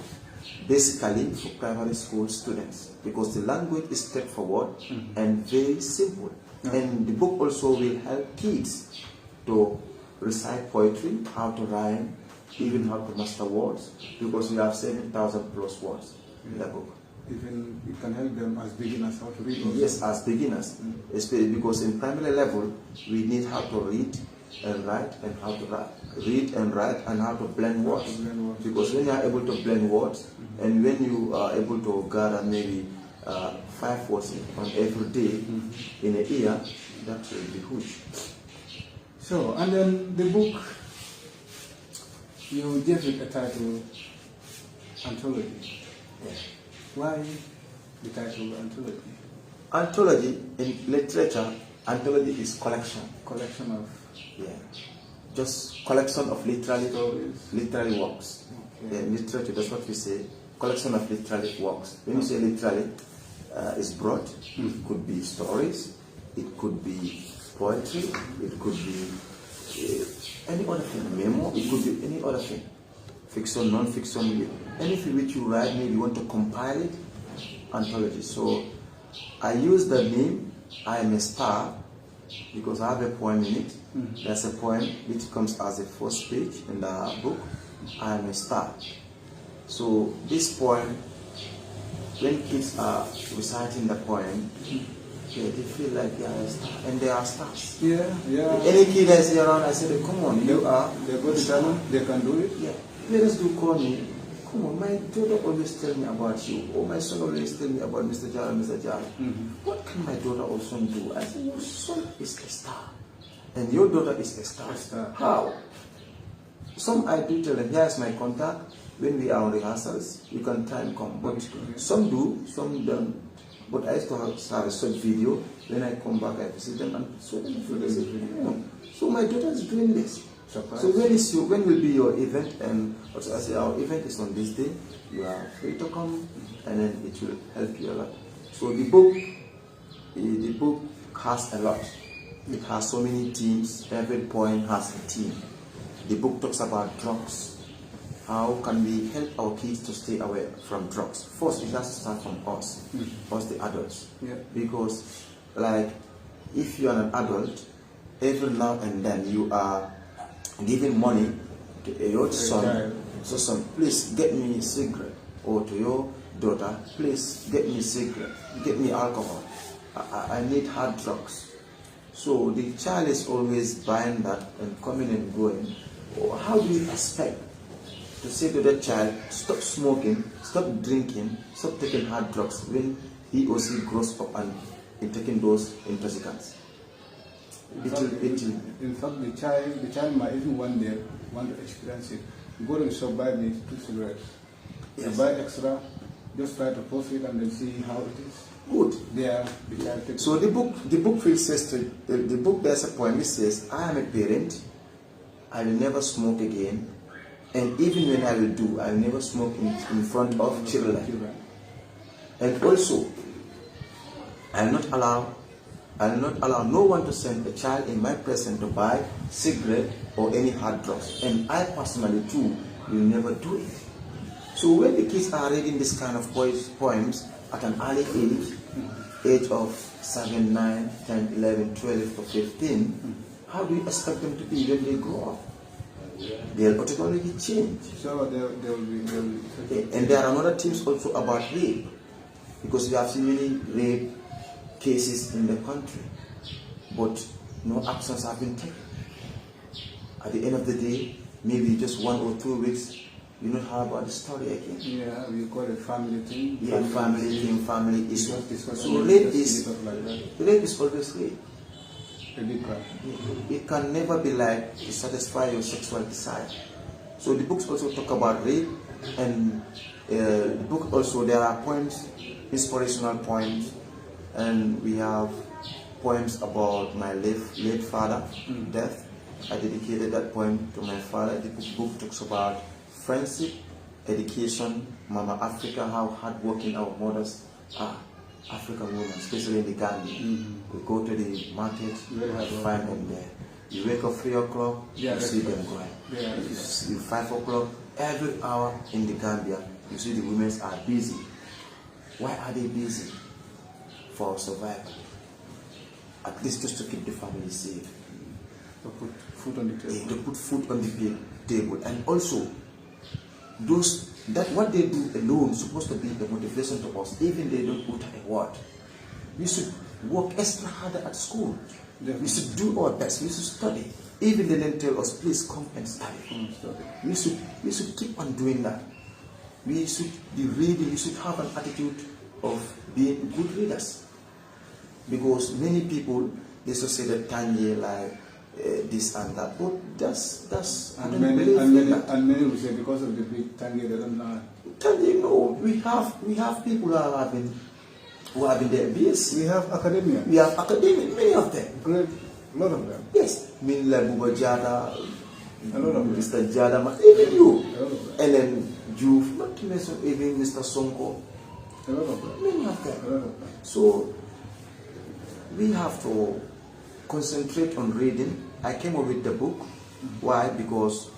basically for primary school students, because the language is straightforward and very simple. And the book also will help kids to recite poetry, how to rhyme, even how to master words, because we have 7,000 plus words in the book. Even it can help them as beginners how to read also. Yes, as beginners, especially because in primary level we need how to read and write and how to write. Read and write and how to blend words. Because when you are able to blend words and when you are able to gather maybe 5 words on every day in a year, that will be huge. So, and then the book, you gave it a title, Anthology. Yeah. Why the title Anthology? Anthology in literature, anthology is collection. Collection of... Yeah. Just collection of literary works. Okay. Yeah, literature, that's what we say. Collection of literary works. When you say literary, it's broad. It could be stories, it could be poetry, it could be any other thing, memo, it could be any other thing. Fiction, non-fiction, anything which you write, maybe you want to compile it, anthology. So I use the name I Am a Star because I have a poem in it. There's a poem which comes as a first page in the book, I Am a Star. So this poem, when kids are reciting the poem, they feel like they are a star, and they are stars. Yeah, yeah. Any kid I see around, I say, come on, you are. They got the talent, they can do it. Yeah. Parents do call me, come on, my daughter always tell me about you, or my son always tell me about Mr. Jallow, Mr. Jallow. What can my daughter or son do? I say, your son is a star, and your daughter is a star. How? Some I do tell them, here's my contact. When we are on rehearsals, you can try and come. But some do, some don't. But I used to have a short video. When I come back, I visit them and show them the video. So my daughter is doing this. Surprise. So when will be your event? And also I say our event is on this day. You are free to come, and then it will help you a lot. So the book has a lot. It has so many themes. Every poem has a theme. The book talks about drugs. How can we help our kids to stay away from drugs? First, it has to start from us the adults. Yeah. Because, like, if you are an adult, every now and then you are giving money to your son. So, son, please get me a cigarette. Or to your daughter, please get me a cigarette. Get me alcohol. I need hard drugs. So the child is always buying that and coming and going. How do you expect to say to that child, stop smoking, stop drinking, stop taking hard drugs when he or she grows up and taking those intoxicants? In fact, the child might even one day want to experience it. Go and shop, buy me 2 cigarettes. Yes. Buy extra, just try to post it and then see how it is. Good. There, the child takes so the book says to the book. There's a poem. It says, "I am a parent. I will never smoke again, and even when I will do, I will never smoke in front of children. And also, I will not allow no one to send a child in my presence to buy cigarette or any hard drugs. And I personally too will never do it." So when the kids are reading this kind of poems at an early age of 7, 9, 10, 11, 12 to 15, how do you expect them to be when they grow up? They'll automatically change. So they will be. And there are another themes also about rape, because we have seen many rape cases in the country, but no actions have been taken. At the end of the day, maybe just 1 or 2 weeks, you know how about the story again. Yeah, we call it family thing. Yeah, family thing, family issue. So rape rape is always rape. It can never be like to satisfy your sexual desire. So the books also talk about rape, and the book also there are poems, inspirational poems, and we have poems about my late father, death, I dedicated that poem to my father. The book talks about friendship, education, Mama Africa, how hardworking our mothers are. African women, especially in the Gambia. We go to the market, you find them there. You wake up 3 o'clock, you see them going. You 5 o'clock, every hour in the Gambia, you see the women are busy. Why are they busy? For survival. At least just to keep the family safe. To put food on the table. To put food on the table. And also, what they do alone is supposed to be the motivation to us, even they don't utter a word. We should work extra harder at school. We should do our best. We should study. Even they then tell us, please come and study. We should keep on doing that. We should be reading. We should have an attitude of being good readers. Because many people, they should say that Tanji like this and that, but that's and many will say because of the big Tanji they don't learn. Tanji, no, we have people who are having their BS. We have academia. We have academia, many of them. Great, a lot of them. Yes, mean like Buba Jada, a lot of them. Mr. Jada, even you, a lot of them. and then Juve, not to mention even Mr. Sonko. A lot of them. Many of them. A lot of them. So we have to concentrate on reading. I came up with the book. Why? Because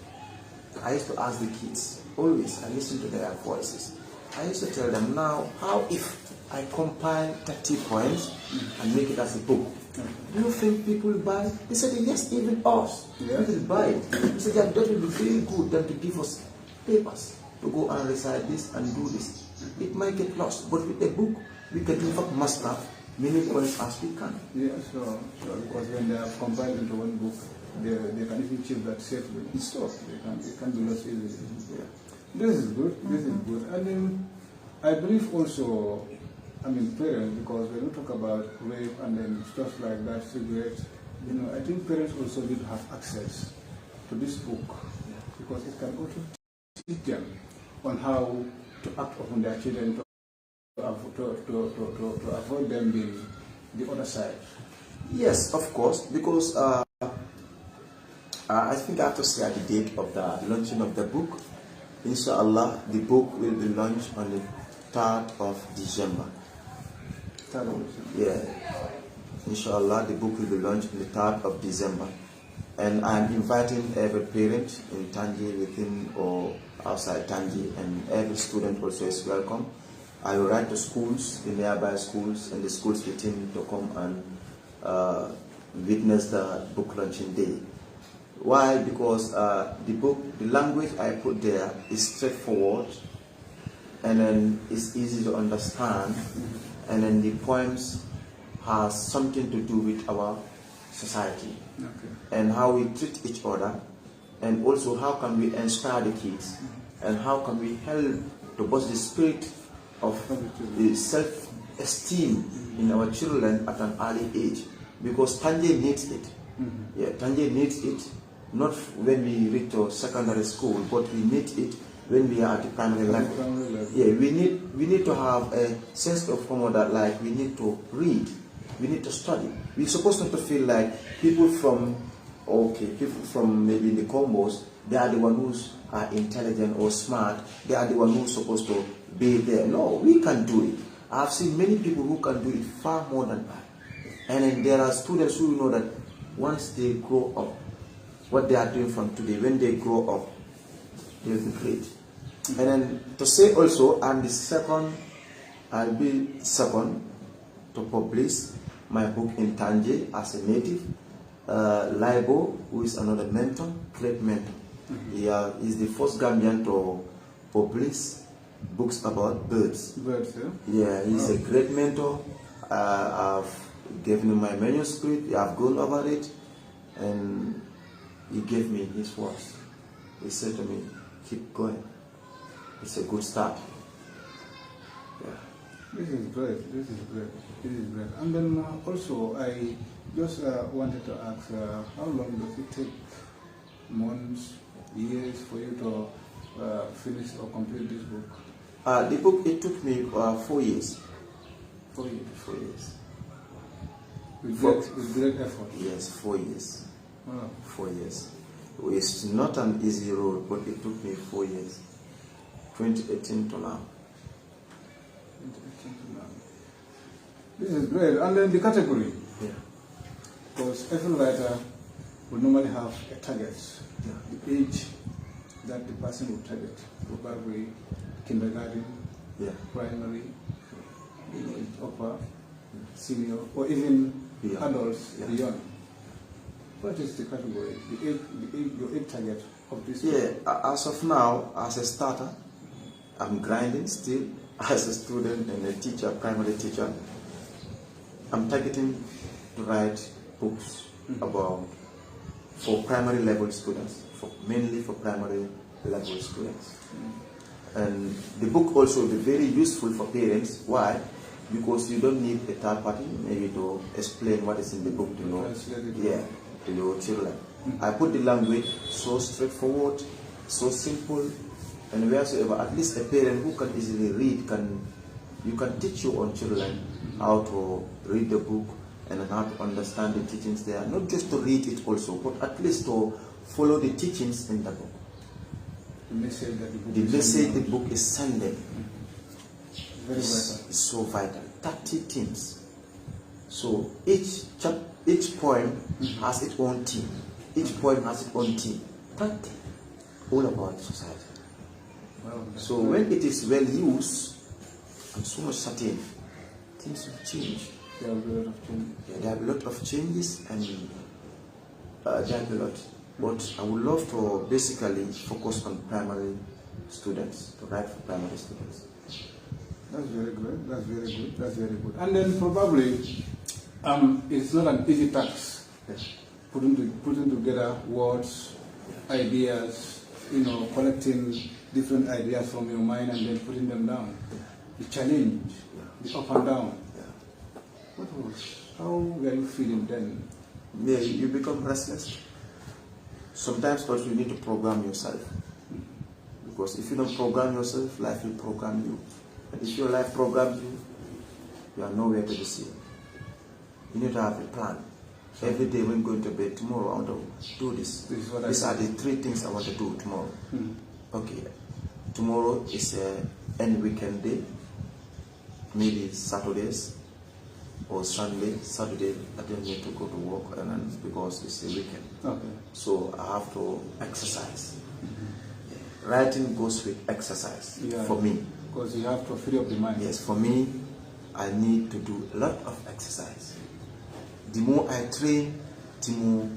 I used to ask the kids, always, I listen to their voices. I used to tell them, now, how if I compile 30 poems and make it as a book? Do you think people will buy it? They said, yes, even us. We will buy it. They said, yeah, that will be very good than to give us papers to go and recite this and do this. It might get lost, but with a book, we can in fact master many points as we can. Yeah, sure. Because when they are compiled into one book, they can even achieve that safely. So It can be lost easily. Yeah. This is good. This is good. And then I believe also, I mean, parents, because when we talk about rape and then stuff like that, cigarettes, I think parents also need to have access to this book because it can also teach them on how to act upon their children to avoid them being the other side. Yes, of course, because I think I have to say at the date of the launching of the book, inshallah, the book will be launched on the 3rd of December. Yeah, inshallah, the book will be launched on the 3rd of December. And I'm inviting every parent in Tanji, within or outside Tanji, and every student also is welcome. I will write to schools, the nearby schools, and the schools within to come and witness the book launching day. Why? Because the book, the language I put there is straightforward, and then it's easy to understand, and then the poems has something to do with our society, and how we treat each other, and also how can we inspire the kids, and how can we help to boost the spirit of the self-esteem in our children at an early age, because Tanji needs it. Yeah, Tanji needs it, not when we reach to secondary school, but we need it when we are at the primary level. Yeah, we need to have a sense of humor that like we need to read, we need to study. We're supposed not to feel like people from maybe the combos, they are the ones who are intelligent or smart, they are the ones who are supposed to be there. No, we can do it. I've seen many people who can do it far more than I. And then there are students who know that once they grow up, what they are doing from today, when they grow up, they will be great. And then to say also, I'll be second to publish my book in Tanji as a native. Libo, who is another mentor, great mentor. He is the first Gambian to publish books about birds. Birds, yeah, he's a great mentor. I've given him my manuscript, I've gone over it, and he gave me his words. He said to me, keep going. It's a good start. Yeah. This is great. This is great. This is great. And then also, I just wanted to ask, how long does it take? Months, years for you to finish or complete this book? The book, it took me 4 years. 4 years. 4 years. With great effort. Yes, 4 years. Wow. 4 years. It's not an easy road, but it took me 4 years. 2018 to now. 2018 to now. This is great. And then the category. Yeah. Because every writer will normally have a target. Yeah. The age that the person will target. Probably kindergarten, Yeah. primary, upper, senior, or even Beyond. adults beyond. What is the category, your age target of this? Yeah, as of now, as a starter, I'm grinding still as a student and a teacher, primary teacher. I'm targeting to write books about for primary level students, mainly for primary level students. And the book also will be very useful for parents. Why? Because you don't need a third party maybe to explain what is in the book to know. Yeah, to your children. I put the language so straightforward, so simple, and wheresoever at least a parent who can easily read you can teach your own children how to read the book and how to understand the teachings there. Not just to read it also, but at least to follow the teachings in the book. The message that the book is sending. Very vital. Is so vital. 30 themes. So each poem has its own theme. Each poem has its own theme. 30. All about society. Wow, so when it is well used, I'm so much certain things will change. There will be a lot of change. Yeah, there are a lot of changes and there are a lot. But I would love to basically focus on primary students, to write for primary students. That's very good. That's very good. That's very good. And then probably it's not an easy task. Yes. Putting together words, ideas, collecting different ideas from your mind and then putting them down. The challenge, the up and down. How were you feeling then? Yeah, you become restless. Sometimes also you need to program yourself. Because if you don't program yourself, life will program you. And if your life programs you, you are nowhere to be seen. You need to have a plan. Every day when going to bed, tomorrow I want to do this. These are the 3 things I want to do tomorrow. Okay. Tomorrow is end weekend day. Maybe Saturdays or Sunday. Saturday I don't need to go to work because it's a weekend. Okay. So I have to exercise. Writing goes with exercise for me. Because you have to free up the mind. Yes, for me, I need to do a lot of exercise. The more I train, the more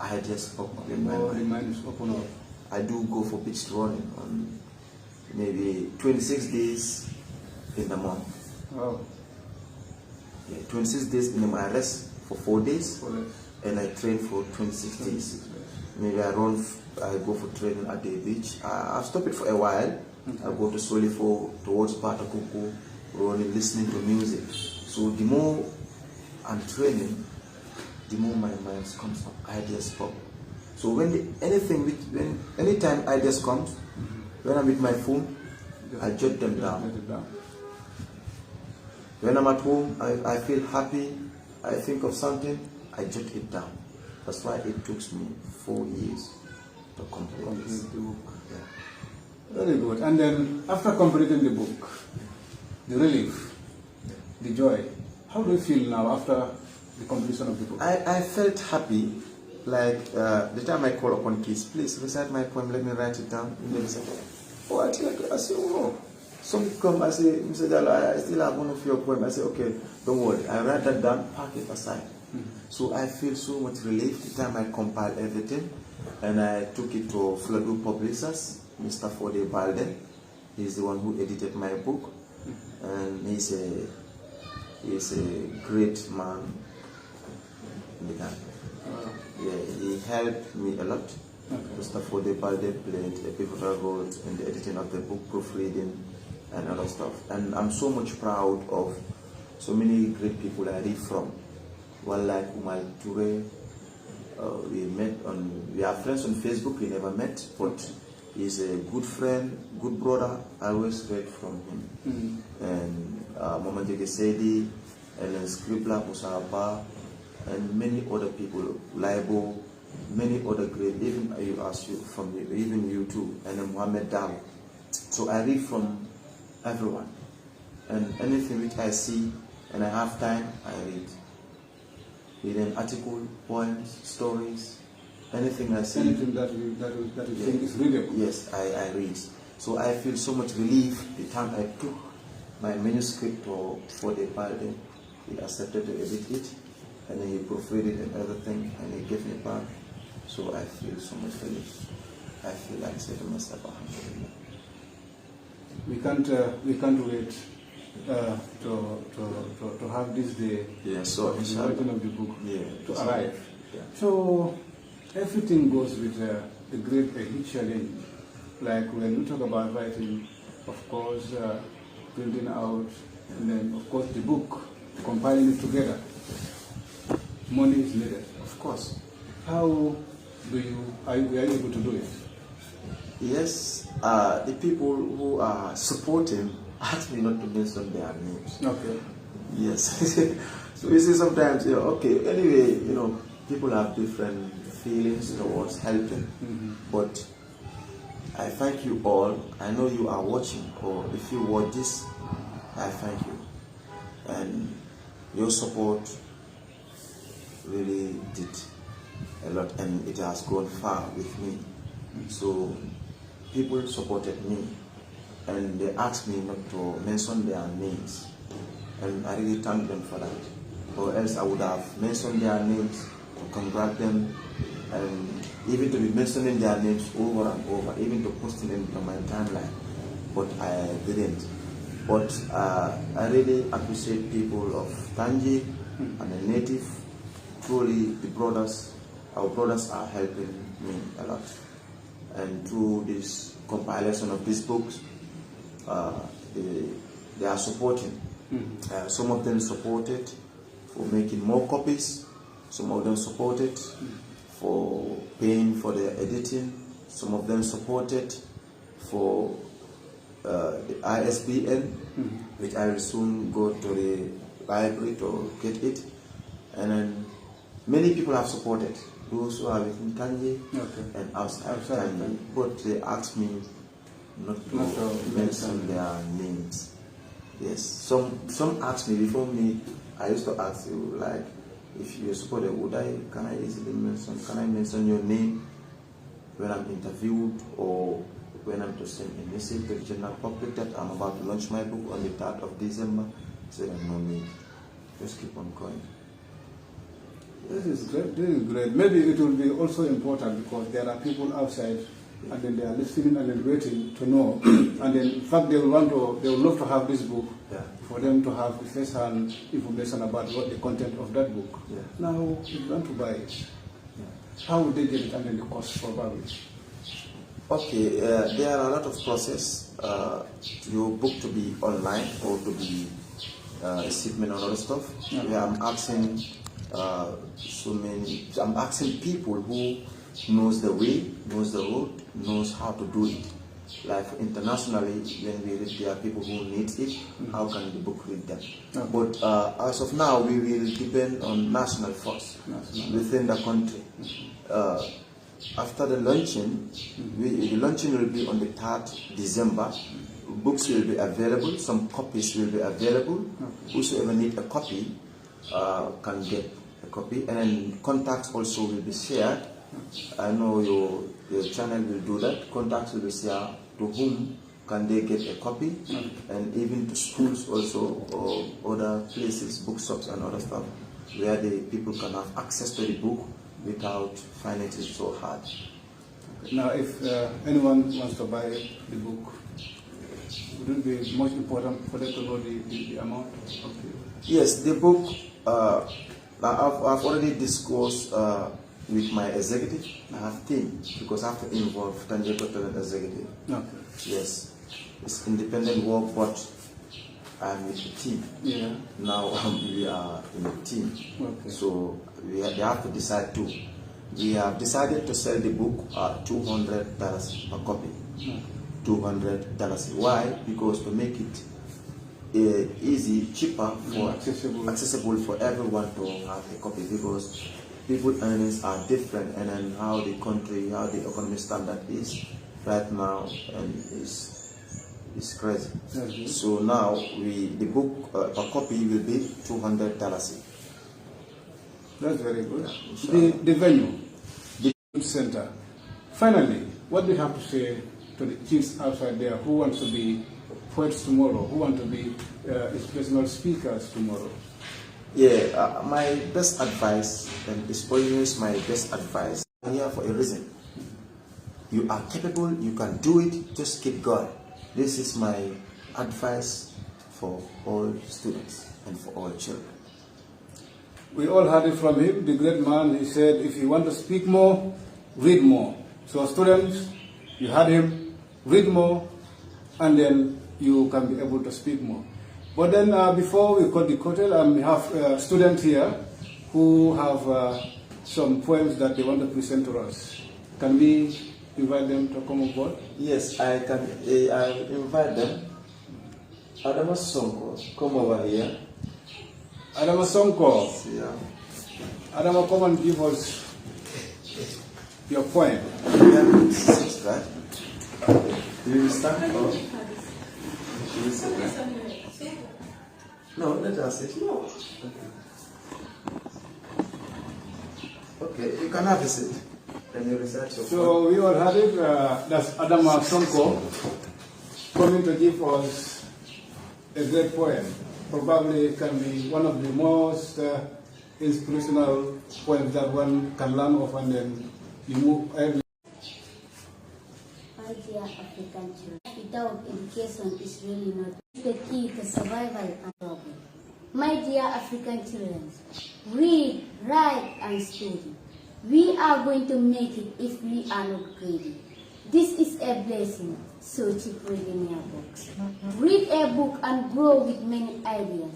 ideas pop up in my mind. The mind is open up. I do go for beach running on maybe 26 days in the month. Wow. Yeah, 26 days in the month. I rest for 4 days. 4 days. And I train for 26 days. Maybe I go for training at the beach. I've stopped it for a while. Okay. I go to Solifo, towards Batakuku, running, listening to music. So the more I'm training, the more my mind comes up, ideas pop. So anytime ideas comes, when I'm with my phone, I jot them down. When I'm at home, I feel happy, I think of something, I jot it down. That's why it took me 4 years to complete the book. Yeah. Very good. And then after completing the book, the relief, the joy, how do you feel now after the completion of the book? I felt happy. Like the time I call upon kids, please recite my poem, let me write it down. And they say, oh, I say, oh no. Some come, I say, Mr. Jallow, I still have one of your poems. I say, okay, don't worry. I write that down, pack it aside. So I feel so much relief the time I compiled everything. And I took it to Fladu Publishers, Mr. Fode Balde. He's the one who edited my book. And he's a great man in the Ghana. Yeah, he helped me a lot. Mr. Fode Balde played a pivotal role in the editing of the book, proofreading, and other stuff. And I'm so much proud of so many great people I read from. One like Umar Toure, we are friends on Facebook, we never met, but he's a good friend, good brother. I always read from him. And Momodou Sedi, and Scribbler Musaba, and many other people, Libo, many other great, even you ask you from you, even you too, and then Jallow. So I read from everyone, and anything which I see and I have time, I read. Reading article, poems, stories, anything I see. Anything that you think is readable. Yes, I read. So I feel so much relief the time I took my manuscript for the Bible. He accepted to edit it, and then he proofreaded and everything, and he gave me back. So I feel so much relief. I feel like saying to myself, alhamdulillah. We can't wait to have this day, so the writing of the book to arrive. Yeah. So everything goes with a huge challenge. Like when we talk about writing, of course, printing out, and then of course the book, compiling it together. Money is needed. Of course. How are you able to do it? Yes, the people who are supporting ask me not to mention their names. Okay. Yes. So you see sometimes, okay, anyway, people have different feelings towards helping. But I thank you all. I know you are watching, or if you watch this, I thank you. And your support really did a lot, and it has gone far with me. So people supported me, and they asked me not to mention their names, and I really thank them for that. Or else I would have mentioned their names to congratulate them, and even to be mentioning their names over and over, even to posting them on my timeline. But I didn't. But I really appreciate people of Tanji and the native. Truly, our brothers are helping me a lot. And through this compilation of these books, they are supporting. Some of them supported for making more copies. Some of them supported for paying for the editing. Some of them supported for the ISBN, which I will soon go to the library to get it. And then many people have supported, those who are within Tanji and outside Tanji. But they asked me not to mention their names. Yes, some asked me before me. I used to ask you, like, if you're supported, can I mention your name when I'm interviewed, or when I'm to send a message to the general public that I'm about to launch my book on the 3rd of December? I said, no need. Just keep on going. This is great. Maybe it will be also important because there are people outside, and then they are listening and then waiting to know. And then, in fact, they will love to have this book for them to have first-hand information about what the content of that book. Now, if you want to buy it, how would they get it, and then the cost for buying it? Okay, there are a lot of process. Your book to be online or to be shipment and other stuff. I'm asking I'm asking people who knows the way, knows the road, knows how to do it. Like internationally, when we read, there are people who need it. How can the book read them? But as of now, we will depend on national force within the country. After the launching, the launching will be on the 3rd December. Books will be available. Some copies will be available. Whosoever need a copy can get a copy, and then contacts also will be shared. I know your channel will do that. Contacts will be shared to whom can they get a copy, and even to schools also, or other places, bookshops and other stuff, where the people can have access to the book without finding it so hard. Now, if anyone wants to buy the book, would it be much important for them to know the amount of the... Yes, the book, I've already discussed with my executive. I have team, because I have to involve Tanji Talent executive. Yes, it's independent work, but I'm with the team. Now we are in a team. So they have to decide too. We have decided to sell the book at $200 per copy. $200. Why? Because to make it easy, cheaper, accessible for everyone to have a copy. Because people earnings are different, and then how the country, how the economic standard is right now, and is crazy. So now the book per copy will be $200. That's very good. Yeah, The venue, the center. Finally, what do you have to say to the chiefs outside there who want to be poets tomorrow, who want to be inspirational speakers tomorrow? Yeah, my best advice, and it's always my best advice, I'm here for a reason. You are capable, you can do it, just keep going. This is my advice for all students and for all children. We all heard it from him, the great man. He said, if you want to speak more, read more. So students, you heard him, read more, and then you can be able to speak more. But then before we cut the curtain, we have students here who have some poems that they want to present to us. Can we invite them to come on board? Yes, I can. I invite them. Adama Sonko, come over here. Adama Sonko. Yeah. Adama, come and give us your poem. Yeah, sit, right? You will start off. You will sit, right? No, let us sit. No. Okay, you can have a seat. Then you recite your poem. So we all had it. That's Adama Sonko coming to give us a great poem. Probably it can be one of the most inspirational poems that one can learn of, and then you move every. My dear African children, without education is really not the key to survival and problem. My dear African children, read, write, and study. We are going to make it if we are not greedy. This is a blessing, so keep reading your books. Read a book and grow with many ideas.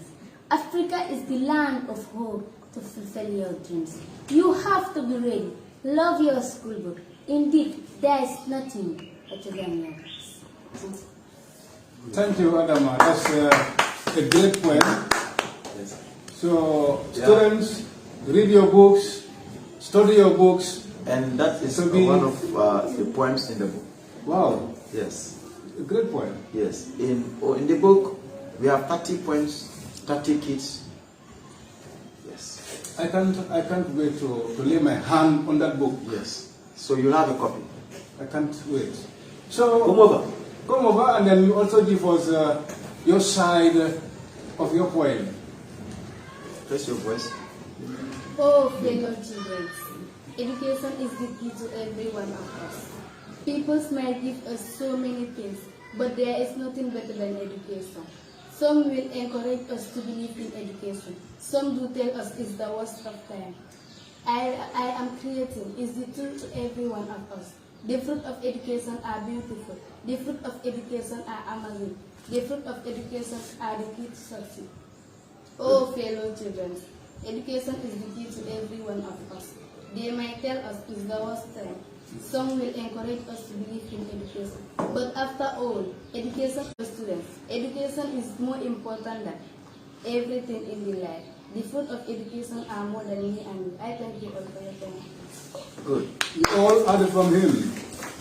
Africa is the land of hope to fulfill your dreams. You have to be ready. Love your school book. Indeed, there is nothing better than your books. Thank you, Adama. That's a great poem. Yes. So, students, read your books, study your books. And that is one of the poems in the book. Wow. Yes. A great poem. Yes. In the book, we have 30 poems, 30 kids. Yes. I can't wait to lay my hand on that book. Yes. So you have a copy. I can't wait. So Come over. come over, and then you also give us your side of your poem. Press your voice. Oh, fellow children, education is the key to every one of us. People might give us so many things, but there is nothing better than education. Some will encourage us to believe in education. Some do tell us it's the worst of time. I am creating is the truth to every one of us. The fruit of education are beautiful. The fruit of education are amazing. The fruit of education are the key to succeed. Oh, fellow children, education is the key to every one of us. They might tell us it's the worst time. Some will encourage us to believe in education. But after all, education for students. Education is more important than everything in the life. The fruit of education are more than me and you. I thank you all for your time. Good. You all heard it from him.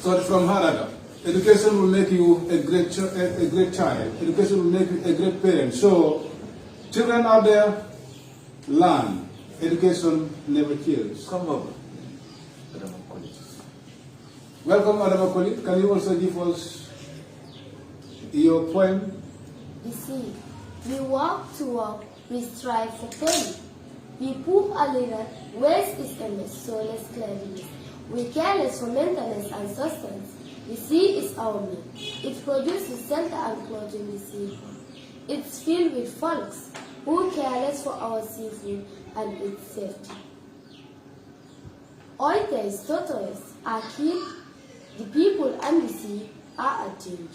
So from her, education will make you a great child. Education will make you a great parent. So, children out there, learn. Education never kills. Come over. Adama Koli. Welcome, Adama Koli. Can you also give us your poem? You see, we walk to walk, we strive for fame. We poop a little, waste is endless, soulless cleanliness. We care less for maintenance and sustenance. The sea is our meal. It produces shelter and clothing the sea. It's filled with folks who care less for our seafood and its safety. Oysters, tortoises are killed. The people and the sea are at danger.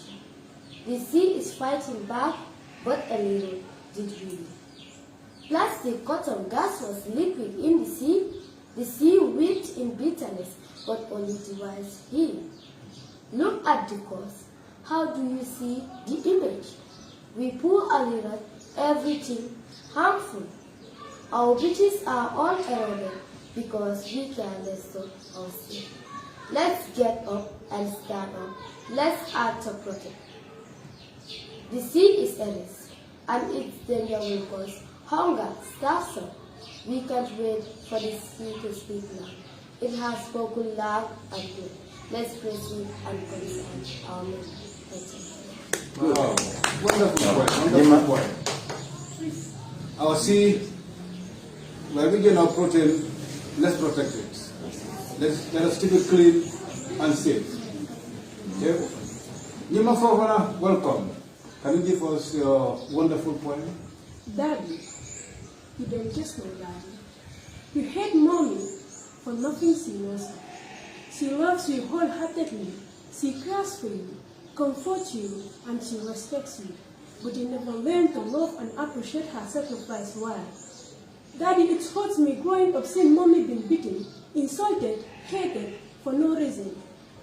The sea is fighting back, but a little did we know. Plastic, cotton, gas was liquid in the sea. The sea wept in bitterness, but only the wise healed. Look at the cause. How do you see the image? We pour a little everything harmful. Our beaches are all eroded. because we can restore our sleep. Let's get up and stand up. Let's act to protect. The sea is a risk, and its danger will cause hunger, starvation. We can't wait for the sea to speak now. It has spoken loud and clear. Let's proceed and concern our meditation. Wow. Wonderful point. Wonderful point. Our sea, by region of protein, let's protect it. Let us keep it clean and safe. Yeah. Nima Fofana, welcome. Can you give us your wonderful point? Daddy, you don't just know Daddy. You hate Mommy for nothing she knows. She loves you wholeheartedly. She cares for you, comforts you, and she respects you. But you never learn to love and appreciate her sacrifice. Why? Daddy, it hurts me growing up seeing Mommy being beaten, insulted, hated for no reason.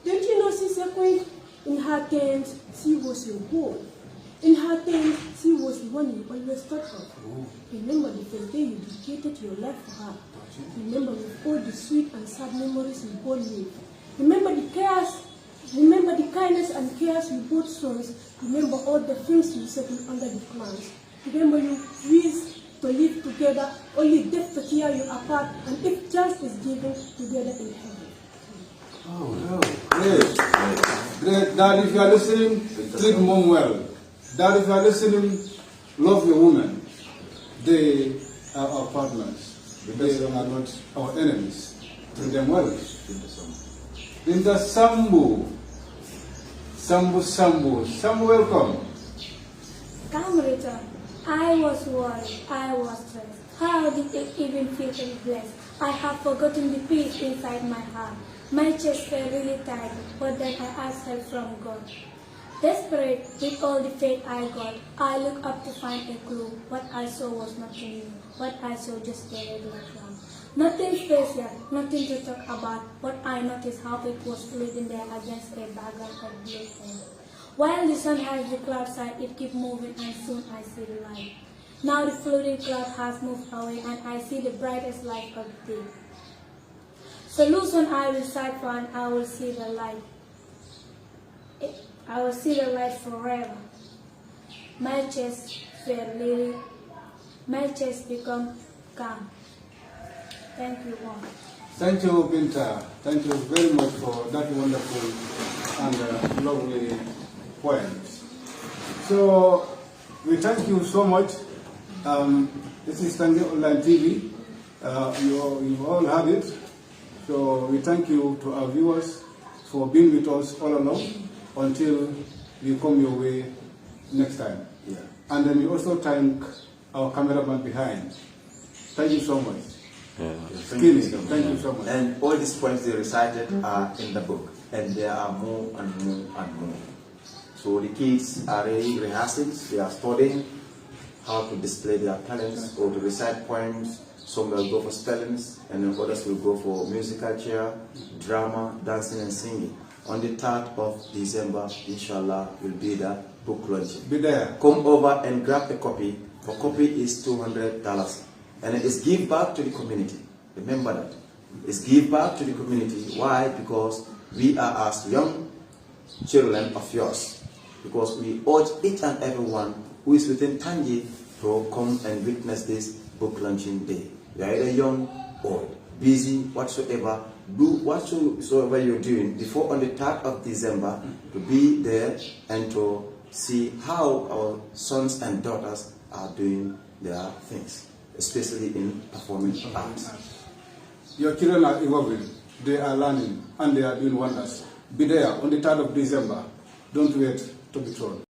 Don't you know, Sister Queen? In her times, she was your goal. In her times, she was the one you always thought of. Remember the first day you dedicated your life for her. Remember with all the sweet and sad memories you both live. Remember the cares, remember the kindness and cares you both sons. Remember all the things you settled under the plans. Remember you wished to live together, only death to tear you apart, and if chance is given, together in heaven. Oh, no. Great. Great. Dad, if you are listening, treat Mom well. Dad, if you are listening, love your women. They are our partners. They are not our enemies. Treat them well. Linda Sambu. Sambu, welcome. Come, Richard. I was worried. I was stressed. How did it even feel to be blessed? I have forgotten the peace inside my heart. My chest felt really tight, but then I asked help from God. Desperate with all the faith I got, I looked up to find a clue. What I saw was nothing new. What I saw just a regular cloud. Nothing special, nothing to talk about, but I noticed how it was floating there against a background of blue air. While the sun has the cloud side, it kept moving and soon I see the light. Now the floating cloud has moved away and I see the brightest light of the day. Solution I will search for and I will see the light. I will see the light forever. My chest felt little. My chest become calm. Thank you all. Thank you, Binta. Thank you very much for that wonderful and lovely point. So, we thank you so much. This is Tanji Online TV. You all have it. So, we thank you to our viewers for being with us all along until we come your way next time. Yeah. And then we also thank our cameraman behind. Thank you so much. Yeah. Thank you so much. And all these points they recited are in the book, and there are more and more and more. So the kids are really rehearsing, they are studying how to display their talents or to recite poems. Some will go for spellings, and then others will go for musical chair, drama, dancing and singing. On the 3rd of December, inshallah, will be the book launching. Be there. Come over and grab a copy. A copy is $200. And it is give back to the community. Remember that. It's give back to the community. Why? Because we are as young children of yours. Because we urge each and everyone who is within Tanji to come and witness this book launching day. You are either young or busy, whatsoever. Do whatsoever you're doing before on the 3rd of December to be there and to see how our sons and daughters are doing their things, especially in performing arts. Your children are evolving, they are learning, and they are doing wonders. Be there on the 3rd of December. Don't wait to be told.